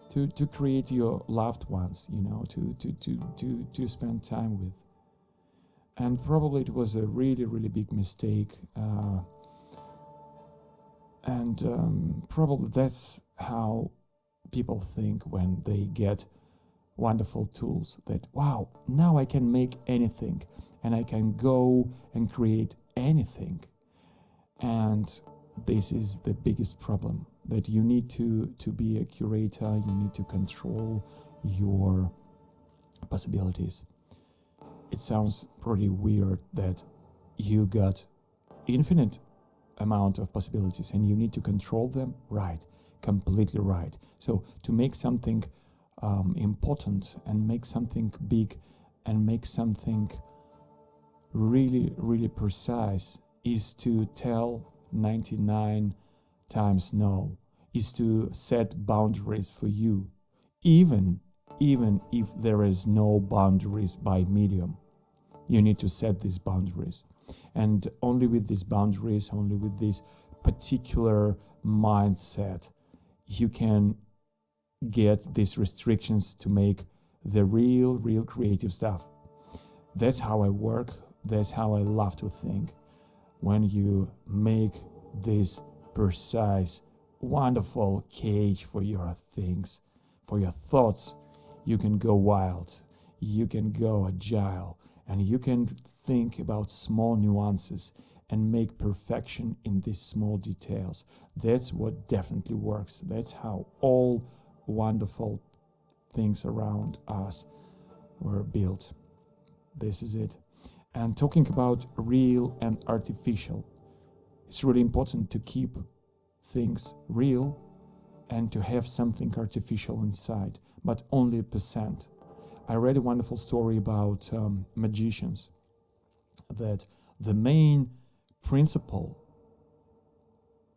to create your loved ones, you know, to spend time with. And probably it was a really big mistake, and probably that's how people think when they get wonderful tools, that wow, now I can make anything and I can go and create anything. And this is the biggest problem, that you need to be a curator, you need to control your possibilities. It sounds pretty weird that you got infinite amount of possibilities and you need to control them. Right, completely right. So to make something important and make something big and make something really precise is to tell 99 times no, is to set boundaries for you, even even if there is no boundaries by medium. You need to set these boundaries. And only with these boundaries, only with this particular mindset, you can get these restrictions to make the real creative stuff. That's how I work. That's how I love to think. When you make this precise, wonderful cage for your things, for your thoughts, you can go wild, you can go agile, and you can think about small nuances and make perfection in these small details. That's what definitely works. That's how all wonderful things around us were built. This is it. And talking about real and artificial, it's really important to keep things real and to have something artificial inside, but only a percent. I read a wonderful story about magicians, that the main principle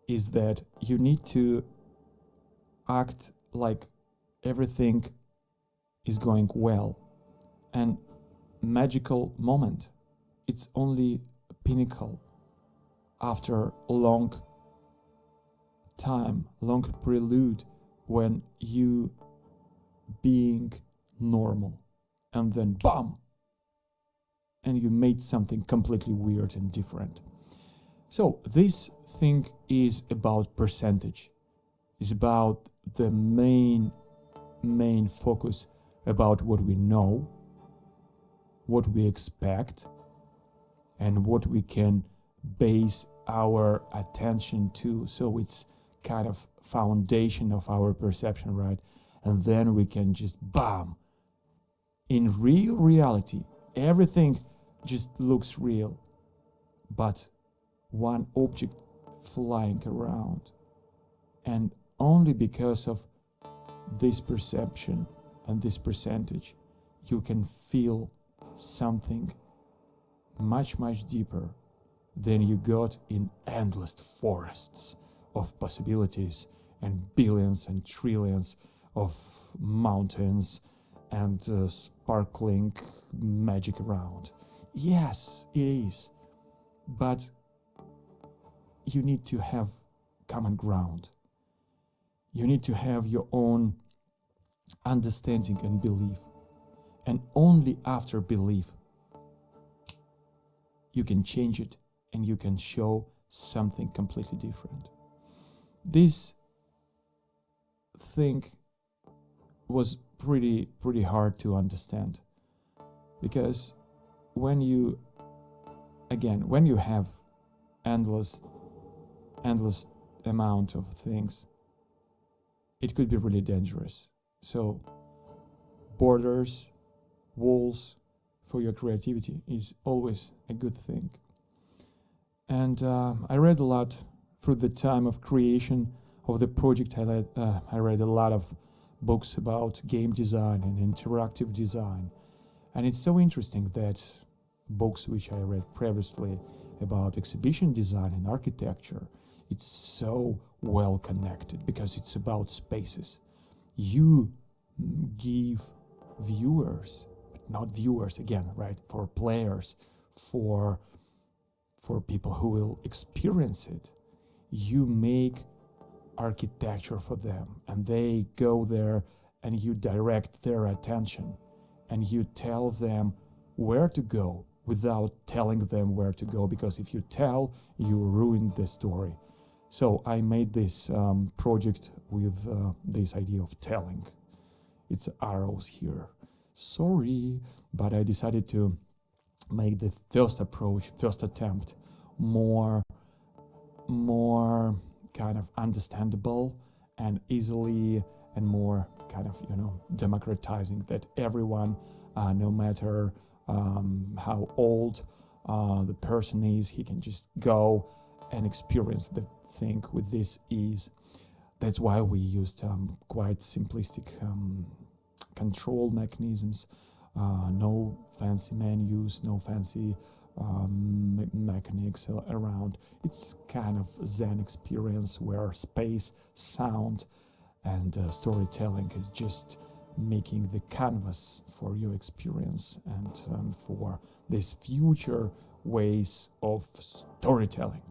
is that you need to act like everything is going well, and magical moment, it's only a pinnacle after a long time, long prelude, when you being normal, and then BAM! And you made something completely weird and different. So this thing is about percentage. It's about the main focus about what we know, what we expect, and what we can base our attention to. So it's kind of foundation of our perception, right? And then we can just BAM! In real reality, everything just looks real, but one object flying around, and only because of this perception and this percentage, you can feel something much deeper than you got in endless forests of possibilities and billions and trillions of mountains and sparkling magic around. Yes, it is, but you need to have common ground. You need to have your own understanding and belief, and only after belief you can change it and you can show something completely different. This thing was pretty hard to understand, because when you have endless amount of things, it could be really dangerous. So borders, walls for your creativity is always a good thing. And I read a lot through the time of creation of the project. I read a lot of books about game design and interactive design. And it's so interesting that books which I read previously about exhibition design and architecture, it's so well connected because it's about spaces. You give viewers, but not viewers again, right? For players, for people who will experience it, you make architecture for them, and they go there and you direct their attention and you tell them where to go without telling them where to go, because if you tell, you ruin the story. So I made this project with this idea of telling. It's arrows here. Sorry, but I decided to make the first approach, first attempt, more kind of understandable and easily, and more kind of, democratizing, that everyone, no matter how old the person is, he can just go and experience the thing with this ease. That's why we used quite simplistic control mechanisms, no fancy menus, no fancy mechanics around. It's kind of Zen experience where space, sound, and storytelling is just making the canvas for your experience and for these future ways of storytelling.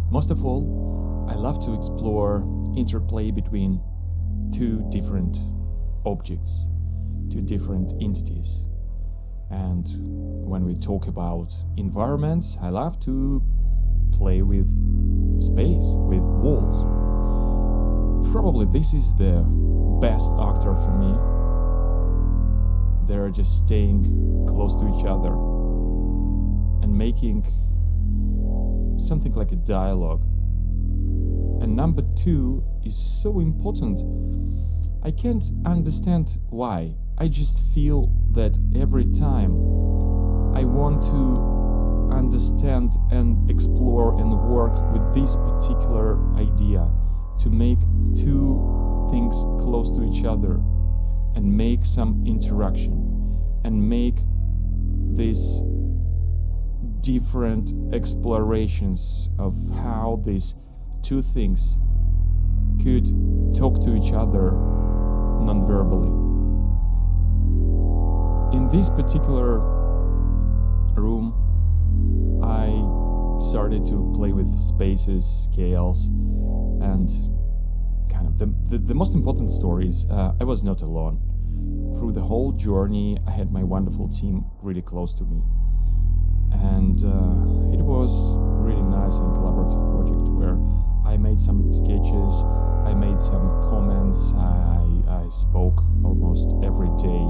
Most of all, I love to explore interplay between two different objects, two different entities. And when we talk about environments, I love to play with space, with walls. Probably this is the best actor for me. They're just staying close to each other and making something like a dialogue. And number two is so important. I can't understand why. I just feel that every time I want to understand and explore and work with this particular idea, to make two things close to each other and make some interaction and make this different explorations of how these two things could talk to each other non-verbally. In this particular room, I started to play with spaces, scales, and kind of the most important story is I was not alone. Through the whole journey, I had my wonderful team really close to me. And it was really nice and collaborative project where I made some sketches, I made some comments, I spoke almost every day,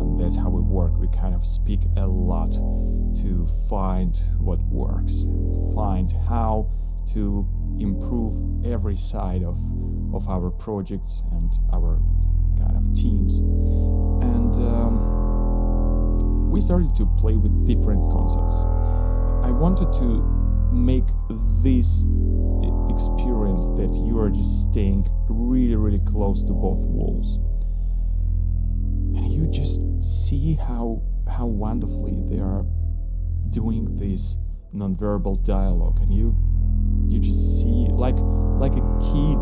and that's how we work. We kind of speak a lot to find what works, and find how to improve every side of our projects and our kind of teams. And we started to play with different concepts. I wanted to make this experience that you are just staying really, really close to both walls. And you just see how wonderfully they are doing this nonverbal dialogue. And you just see, like a kid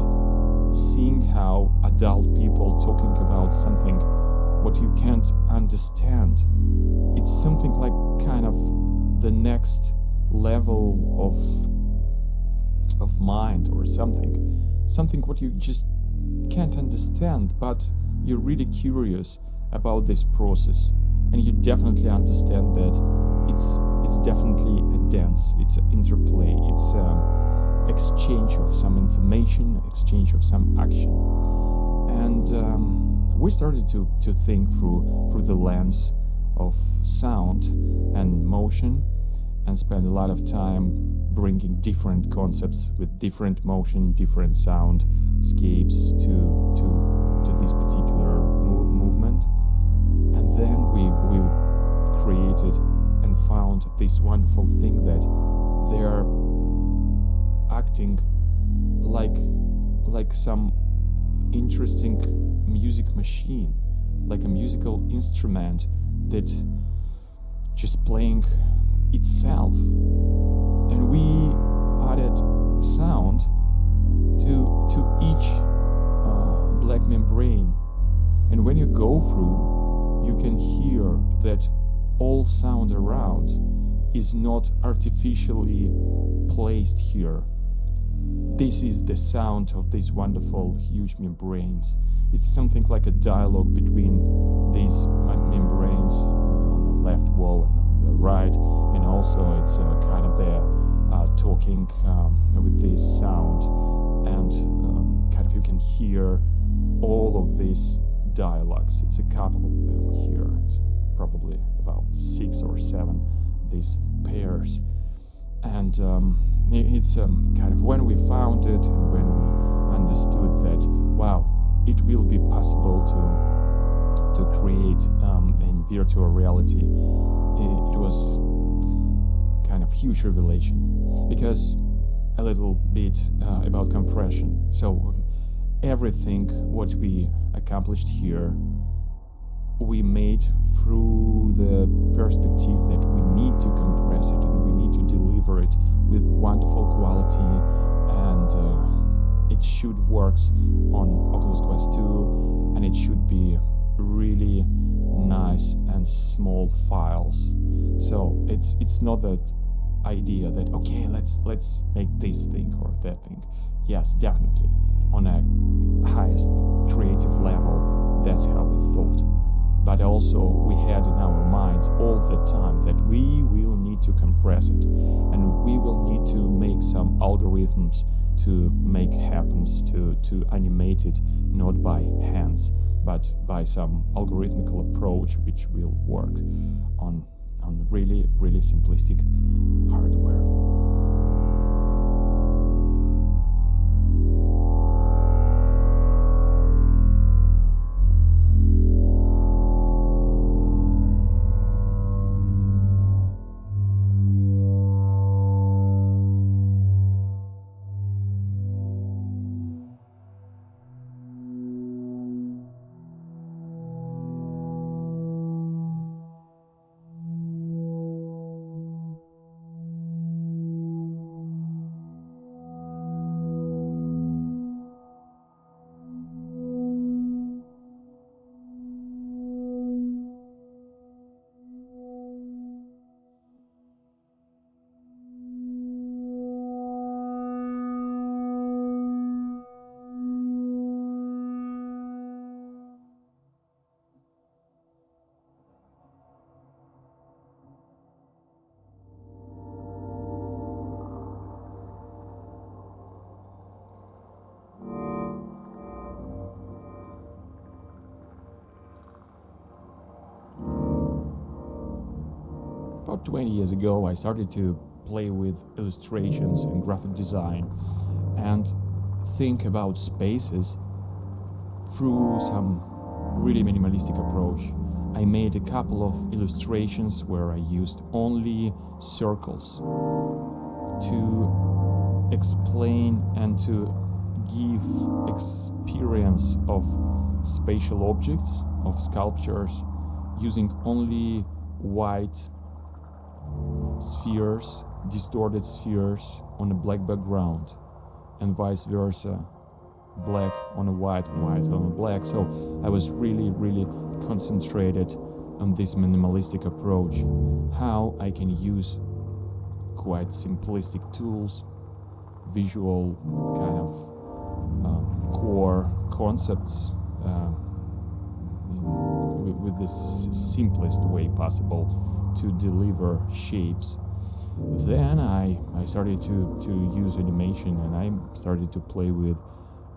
seeing how adult people talking about something what you can't understand. It's something like kind of the next level of mind or something what you just can't understand, but you're really curious about this process, and you definitely understand that it's definitely a dance, it's an interplay, it's exchange of some information, exchange of some action. And we started to think through the lens of sound and motion, and spend a lot of time bringing different concepts with different motion, different soundscapes to this particular movement. And then we created and found this wonderful thing that they're acting like some interesting music machine, like a musical instrument that just playing itself. And we added sound to each black membrane, and when you go through, you can hear that all sound around is not artificially placed here. this is the sound of these wonderful huge membranes. It's something like a dialogue between these membranes on the left wall and on the right, and also it's kind of there talking with this sound, and kind of you can hear all of these dialogues. It's a couple of them here. It's probably about 6 or 7 these pairs, and it's kind of when we found it and when we understood that wow, it will be possible to create in virtual reality, it was kind of huge revelation, because a little bit about compression. So everything what we accomplished here, we made through the perspective that we need to compress it and we need to deliver it with wonderful quality, and it should work on Oculus Quest 2, and it should be really nice and small files. So it's not that idea that okay, let's make this thing or that thing. Yes, definitely on a highest creative level, that's how we thought. But also we had in our minds all the time that we will need to compress it, and we will need to make some algorithms to make happens, to animate it, not by hands, but by some algorithmical approach which will work on really, really simplistic hardware. About 20 years ago, I started to play with illustrations and graphic design and think about spaces through some really minimalistic approach. I made a couple of illustrations where I used only circles to explain and to give experience of spatial objects, of sculptures, using only white spheres, distorted spheres on a black background, and vice versa, black on a white and white on a black. So I was really, really concentrated on this minimalistic approach, how I can use quite simplistic tools, visual kind of core concepts with the simplest way possible to deliver shapes. Then I started to use animation, and I started to play with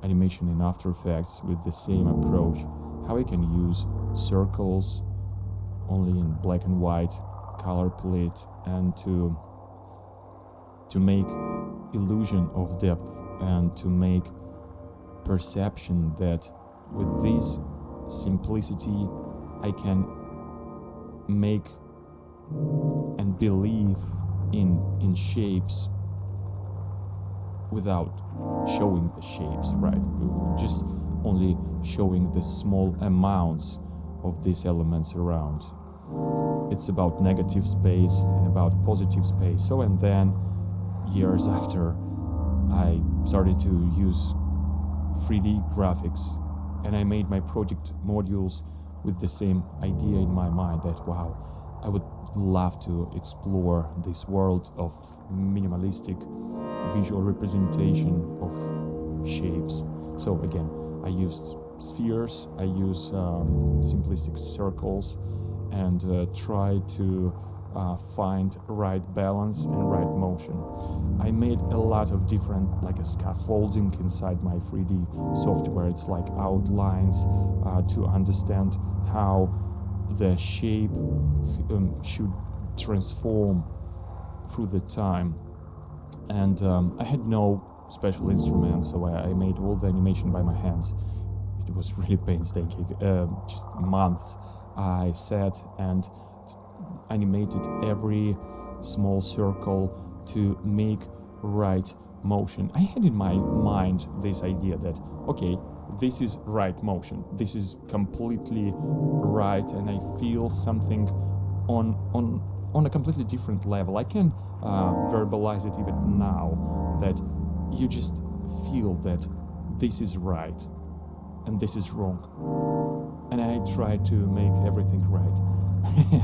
animation in After Effects with the same approach, how I can use circles only in black and white color palette, and to make illusion of depth, and to make perception that with this simplicity I can make and believe in shapes without showing the shapes, right? We were just only showing the small amounts of these elements around. It's about negative space and about positive space. So, and then years after, I started to use 3D graphics, and I made my project modules with the same idea in my mind that wow, I would love to explore this world of minimalistic visual representation of shapes. So again, I used spheres, I use simplistic circles, and try to find right balance and right motion. I made a lot of different, like a scaffolding inside my 3D software. It's like outlines to understand how the shape should transform through the time. And I had no special instruments, so I made all the animation by my hands. It was really painstaking. Just months I sat and animated every small circle to make right motion. I had in my mind this idea that, okay, this is right motion, this is completely right, and I feel something on a completely different level. I can verbalize it even now, that you just feel that this is right and this is wrong. And I tried to make everything right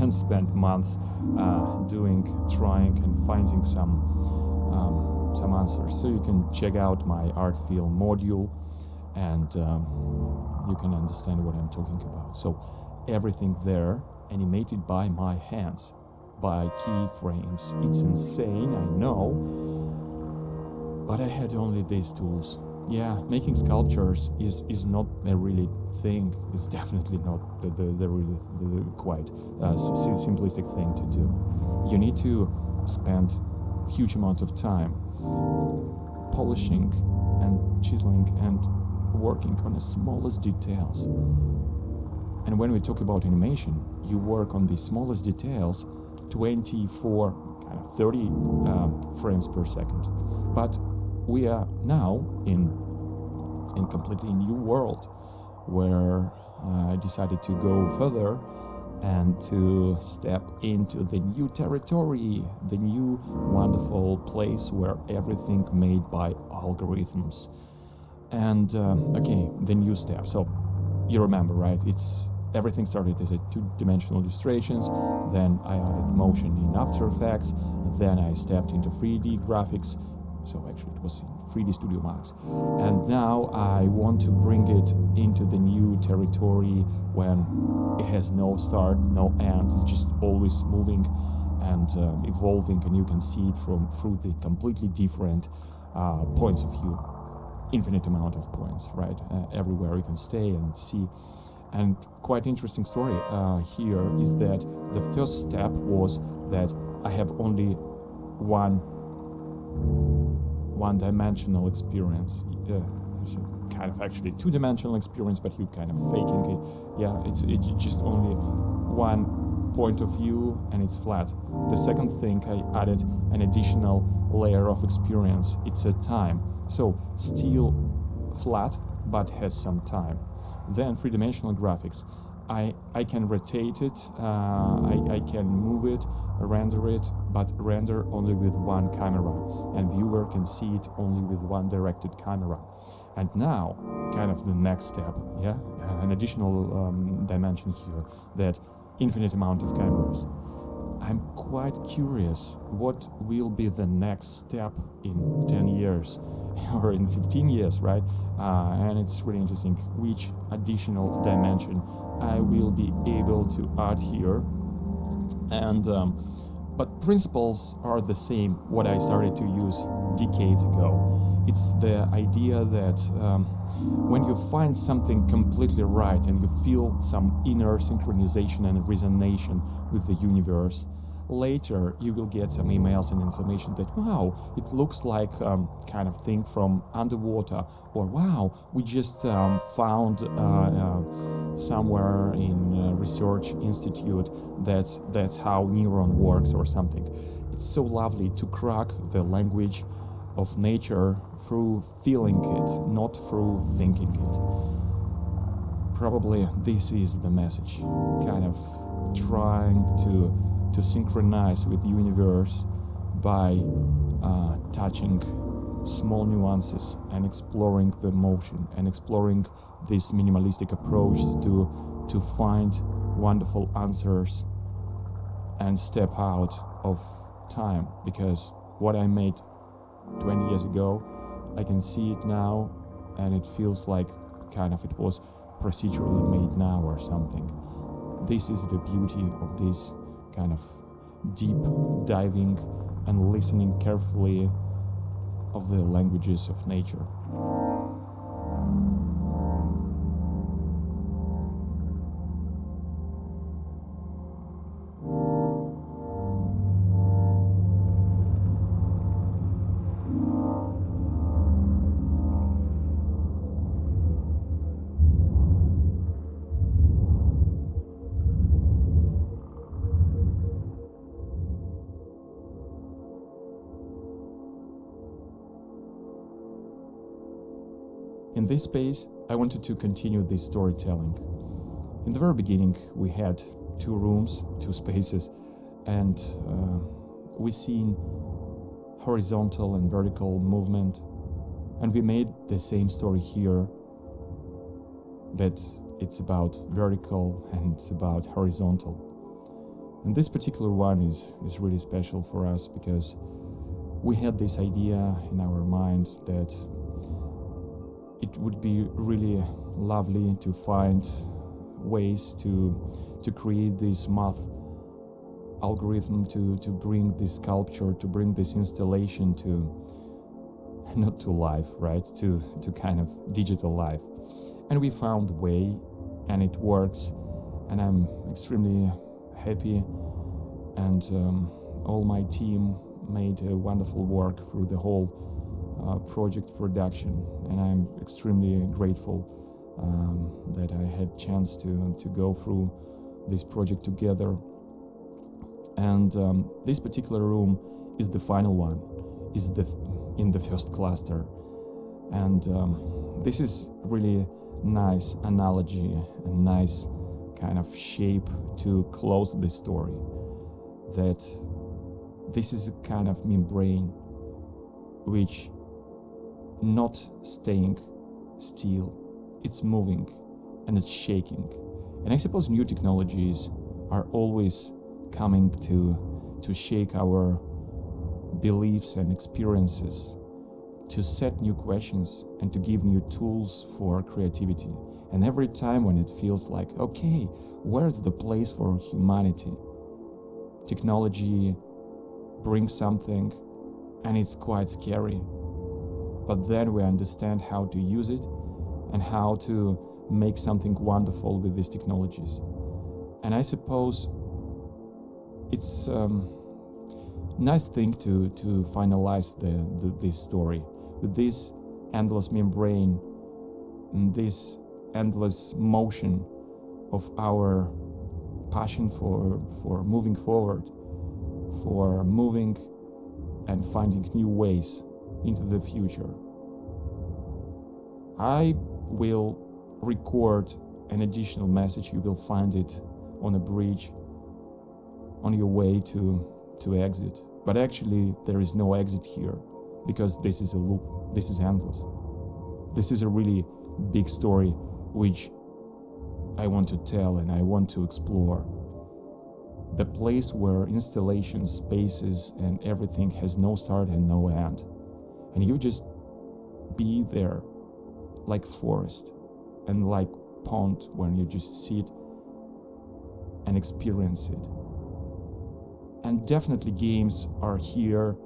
and spent months trying and finding some answers. So you can check out my art film module, and you can understand what I'm talking about. So everything there animated by my hands, by keyframes. It's insane, I know, but I had only these tools. Yeah, making sculptures is not a really thing. It's definitely not the really quite simplistic thing to do. You need to spend huge amount of time polishing and chiseling and working on the smallest details. And when we talk about animation, you work on the smallest details 24, kind of 30 frames per second. But we are now in completely new world, where I decided to go further and to step into the new territory, the new wonderful place where everything made by algorithms. And okay, the new step. So you remember, right? Everything started as a two-dimensional illustrations, then I added motion in After Effects, then I stepped into 3D graphics. So actually it was in 3D Studio Max. And now I want to bring it into the new territory when it has no start, no end. It's just always moving and evolving, and you can see it through the completely different points of view. Infinite amount of points, right? Everywhere you can stay and see. And quite interesting story here is that the first step was that I have only one-dimensional experience, kind of actually two-dimensional experience, but you kind of faking it. Yeah, it's just only one point of view and it's flat. The second thing, I added an additional layer of experience. It's a time, so still flat but has some time. Then three-dimensional graphics. I can rotate it, I can move it, render it, but render only with one camera, and viewer can see it only with one directed camera. And now, kind of the next step, yeah, an additional dimension here, that infinite amount of cameras. I'm quite curious what will be the next step in 10 years or in 15 years, right? And it's really interesting which additional dimension I will be able to add here. And but principles are the same, what I started to use decades ago. It's the idea that when you find something completely right and you feel some inner synchronization and resonation with the universe, later you will get some emails and information that, wow, it looks like kind of thing from underwater, or wow, we just found somewhere in a research institute that's how neuron works or something. It's so lovely to crack the language of nature through feeling it, not through thinking it. Probably this is the message, kind of trying to synchronize with the universe by touching small nuances and exploring the motion and exploring this minimalistic approach to find wonderful answers and step out of time, because what I made 20 years ago. I can see it now, and it feels like kind of it was procedurally made now or something. This is the beauty of this kind of deep diving and listening carefully of the languages of nature. In this space, I wanted to continue this storytelling. In the very beginning, we had 2 rooms, 2 spaces, and we seen horizontal and vertical movement, and we made the same story here, that it's about vertical and it's about horizontal. And this particular one is really special for us because we had this idea in our minds that it would be really lovely to find ways to create this math algorithm to bring this sculpture, to bring this installation to, not to life, right? To kind of digital life. And we found a way, and it works, and I'm extremely happy, and all my team made a wonderful work through the whole project production, and I'm extremely grateful that I had chance to go through this project together. And this particular room is the final one, is in the first cluster, and this is really nice analogy and nice kind of shape to close this story, that this is a kind of membrane which not staying still, it's moving and it's shaking. And I suppose new technologies are always coming to shake our beliefs and experiences, to set new questions and to give new tools for creativity. And every time when it feels like, okay, where's the place for humanity? Technology brings something and it's quite scary. But then we understand how to use it and how to make something wonderful with these technologies. And I suppose it's a nice thing to finalize this story with this endless membrane and this endless motion of our passion for moving forward, for moving and finding new ways into the future. I will record an additional message. You will find it on a bridge on your way to exit. But actually there is no exit here, because this is a loop. This is endless. This is a really big story which I want to tell and I want to explore. The place where installations, spaces and everything has no start and no end. And you just be there, like forest and like pond, when you just sit and experience it. And definitely games are here,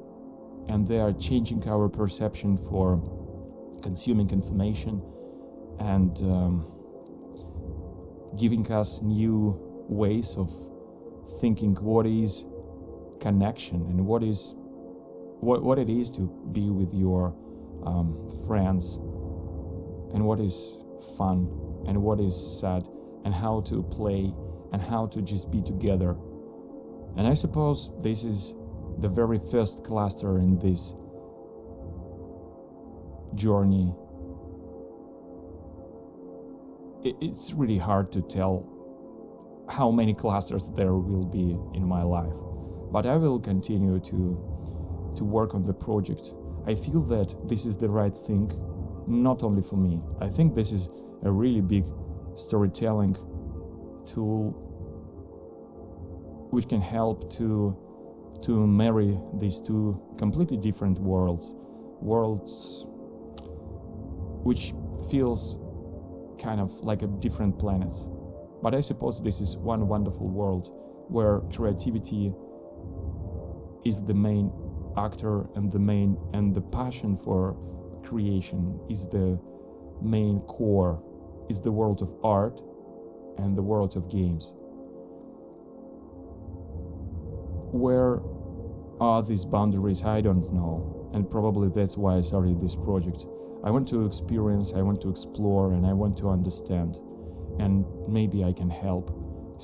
and they are changing our perception for consuming information and giving us new ways of thinking what is connection and what it is to be with your friends, and what is fun and what is sad, and how to play and how to just be together. And I suppose this is the very first cluster in this journey. It's really hard to tell how many clusters there will be in my life, but I will continue to work on the project. I feel that this is the right thing, not only for me. I think this is a really big storytelling tool which can help to marry these two completely different worlds, worlds which feels kind of like a different planets. But I suppose this is one wonderful world where creativity is the main actor and the passion for creation is the main core, is the world of art and the world of games. Where are these boundaries? I don't know, and probably that's why I started this project. I want to experience, I want to explore, and I want to understand, and maybe I can help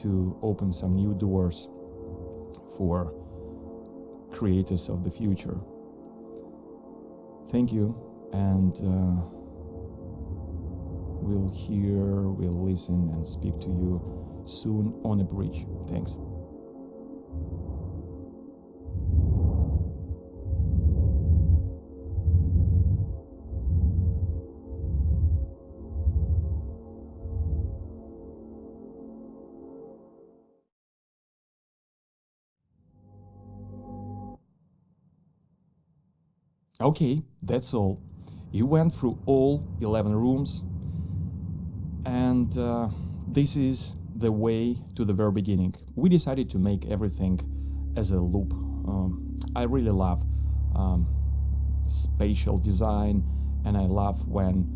to open some new doors for creators of the future. Thank you, and we'll hear, we'll listen and speak to you soon on a bridge. Thanks. Okay, that's all. You went through all 11 rooms, and this is the way to the very beginning. We decided to make everything as a loop. I really love spatial design, and I love when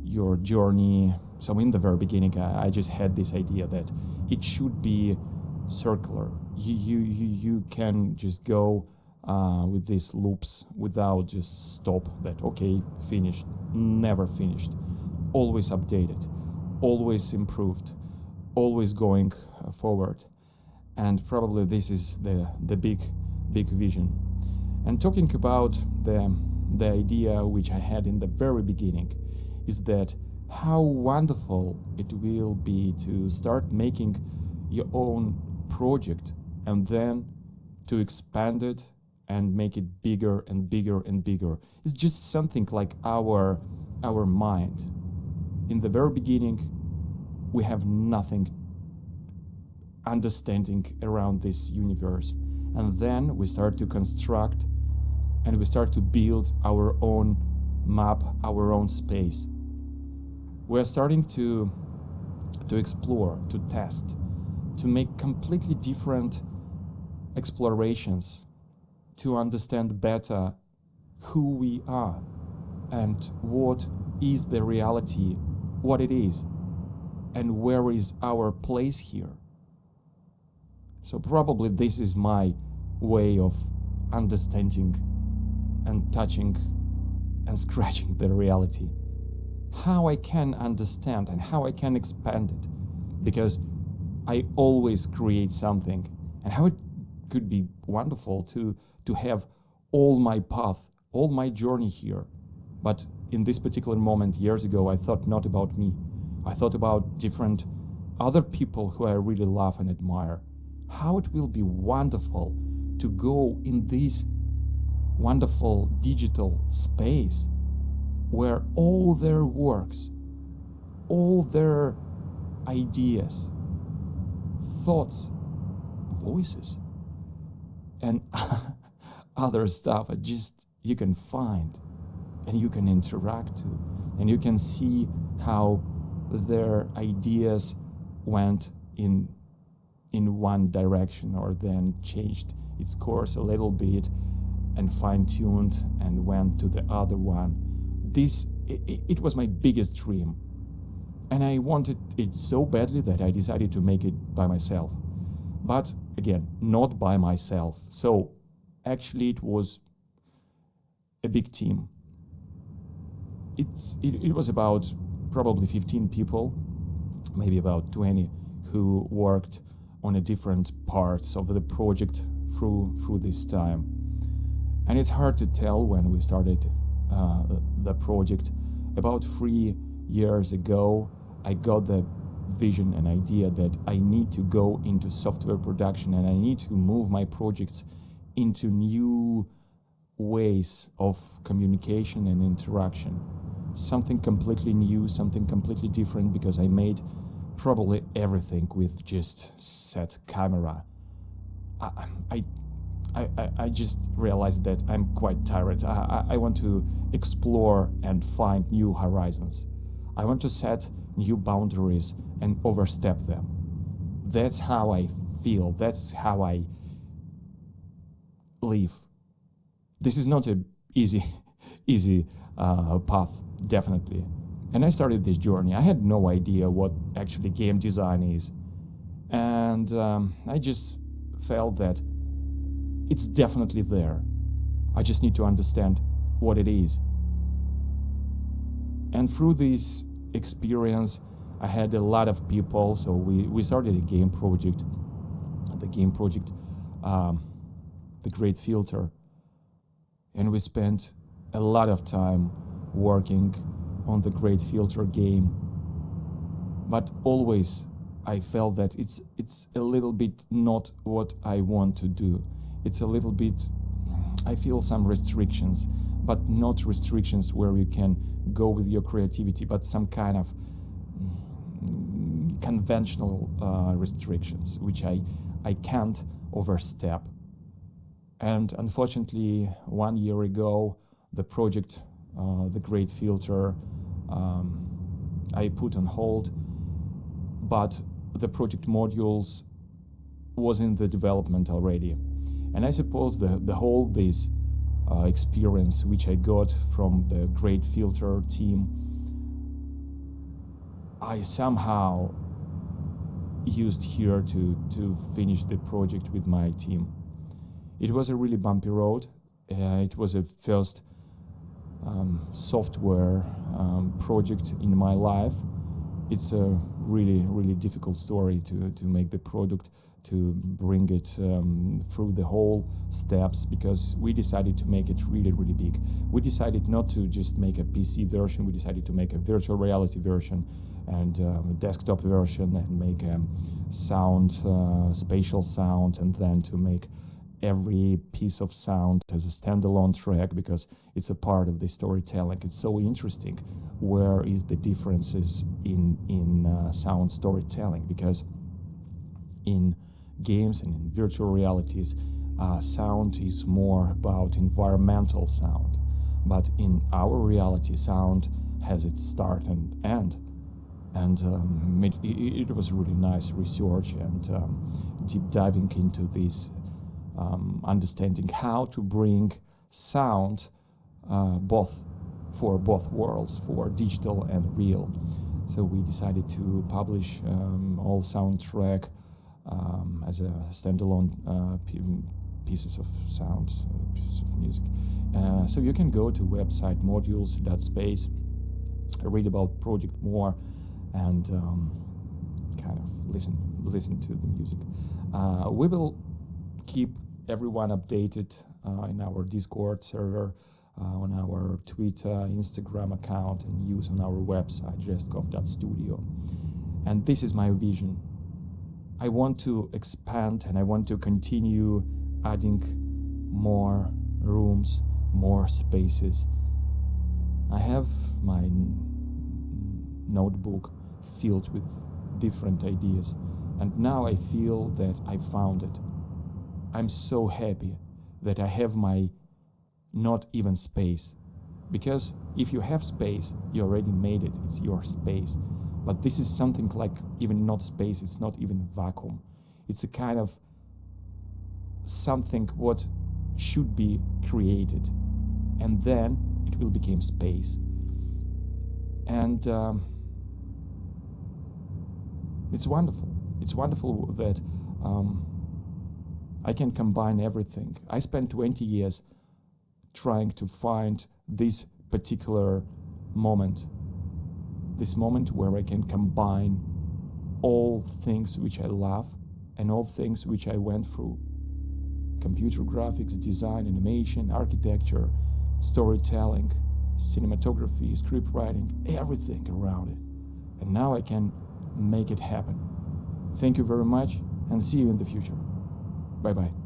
your journey, so in the very beginning I just had this idea that it should be circular. You can just go with these loops without just stop that, okay, finished, never finished, always updated, always improved, always going forward. And probably this is the big vision. And talking about the idea which I had in the very beginning is that how wonderful it will be to start making your own project and then to expand it and make it bigger and bigger and bigger. It's just something like our mind. In the very beginning, we have nothing understanding around this universe. And then we start to construct and we start to build our own map, our own space. We're starting to explore, to test, to make completely different explorations, to understand better who we are and what is the reality, what it is, and where is our place here. So probably this is my way of understanding and touching and scratching the reality. How I can understand and how I can expand it, because I always create something, and how it could be wonderful to have all my path, all my journey here. But in this particular moment, years ago, I thought not about me. I thought about different other people who I really love and admire. How it will be wonderful to go in this wonderful digital space where all their works, all their ideas, thoughts, voices, and other stuff are just you can find and you can interact to, and you can see how their ideas went in one direction or then changed its course a little bit and fine-tuned and went to the other one. It was my biggest dream, and I wanted it so badly that I decided to make it by myself. But again, not by myself. So actually it was a big team. It was about probably 15 people, maybe about 20, who worked on a different parts of the project through this time. And it's hard to tell when we started the project. About 3 years ago, I got the vision and idea that I need to go into software production and I need to move my projects into new ways of communication and interaction. Something completely new, something completely different, because I made probably everything with just set camera. I just realized that I'm quite tired. I want to explore and find new horizons. I want to set new boundaries and overstep them. That's how I feel. That's how I live. This is not an easy path, definitely. And I started this journey. I had no idea what actually game design is. And I just felt that it's definitely there. I just need to understand what it is. And through this experience, I had a lot of people. So we started a game project. The game project, The Great Filter. And we spent a lot of time working on the Great Filter game. But always I felt that it's a little bit not what I want to do. It's a little bit, I feel some restrictions, but not restrictions where you can go with your creativity, but some kind of conventional restrictions, which I can't overstep. And unfortunately, 1 year ago, the project, The Great Filter, I put on hold, but the project modules was in the development already. And I suppose the whole this experience which I got from the Great Filter team, I somehow used here to finish the project with my team. It was a really bumpy road. It was a first software project in my life. It's a really difficult story to make the product, to bring it through the whole steps, because we decided to make it really big. We decided not to just make a PC version, we decided to make a virtual reality version and a desktop version, and make a sound, spatial sound, and then to make every piece of sound as a standalone track, because it's a part of the storytelling. It's so interesting where is the differences in sound storytelling, because in games and in virtual realities, sound is more about environmental sound, but in our reality, sound has its start and end. And it was really nice research and deep diving into this, understanding how to bring sound for both worlds, for digital and real. So we decided to publish all soundtrack as a standalone pieces of sound, pieces of music. So you can go to website modules.space, read about project more, and kind of listen to the music. We will keep everyone updated in our Discord server, on our Twitter, Instagram account, and use on our website, zhestkov.studio. And this is my vision. I want to expand and I want to continue adding more rooms, more spaces. I have my notebook filled with different ideas, and now I feel that I found it. I'm so happy that I have my not even space, because if you have space, you already made it, it's your space. But this is something like even not space, it's not even vacuum. It's a kind of something what should be created, and then it will become space. And it's wonderful. It's wonderful that I can combine everything. I spent 20 years trying to find this particular moment, this moment where I can combine all things which I love and all things which I went through. Computer graphics, design, animation, architecture, storytelling, cinematography, script writing, everything around it. And now I can make it happen. Thank you very much, and see you in the future. Bye-bye.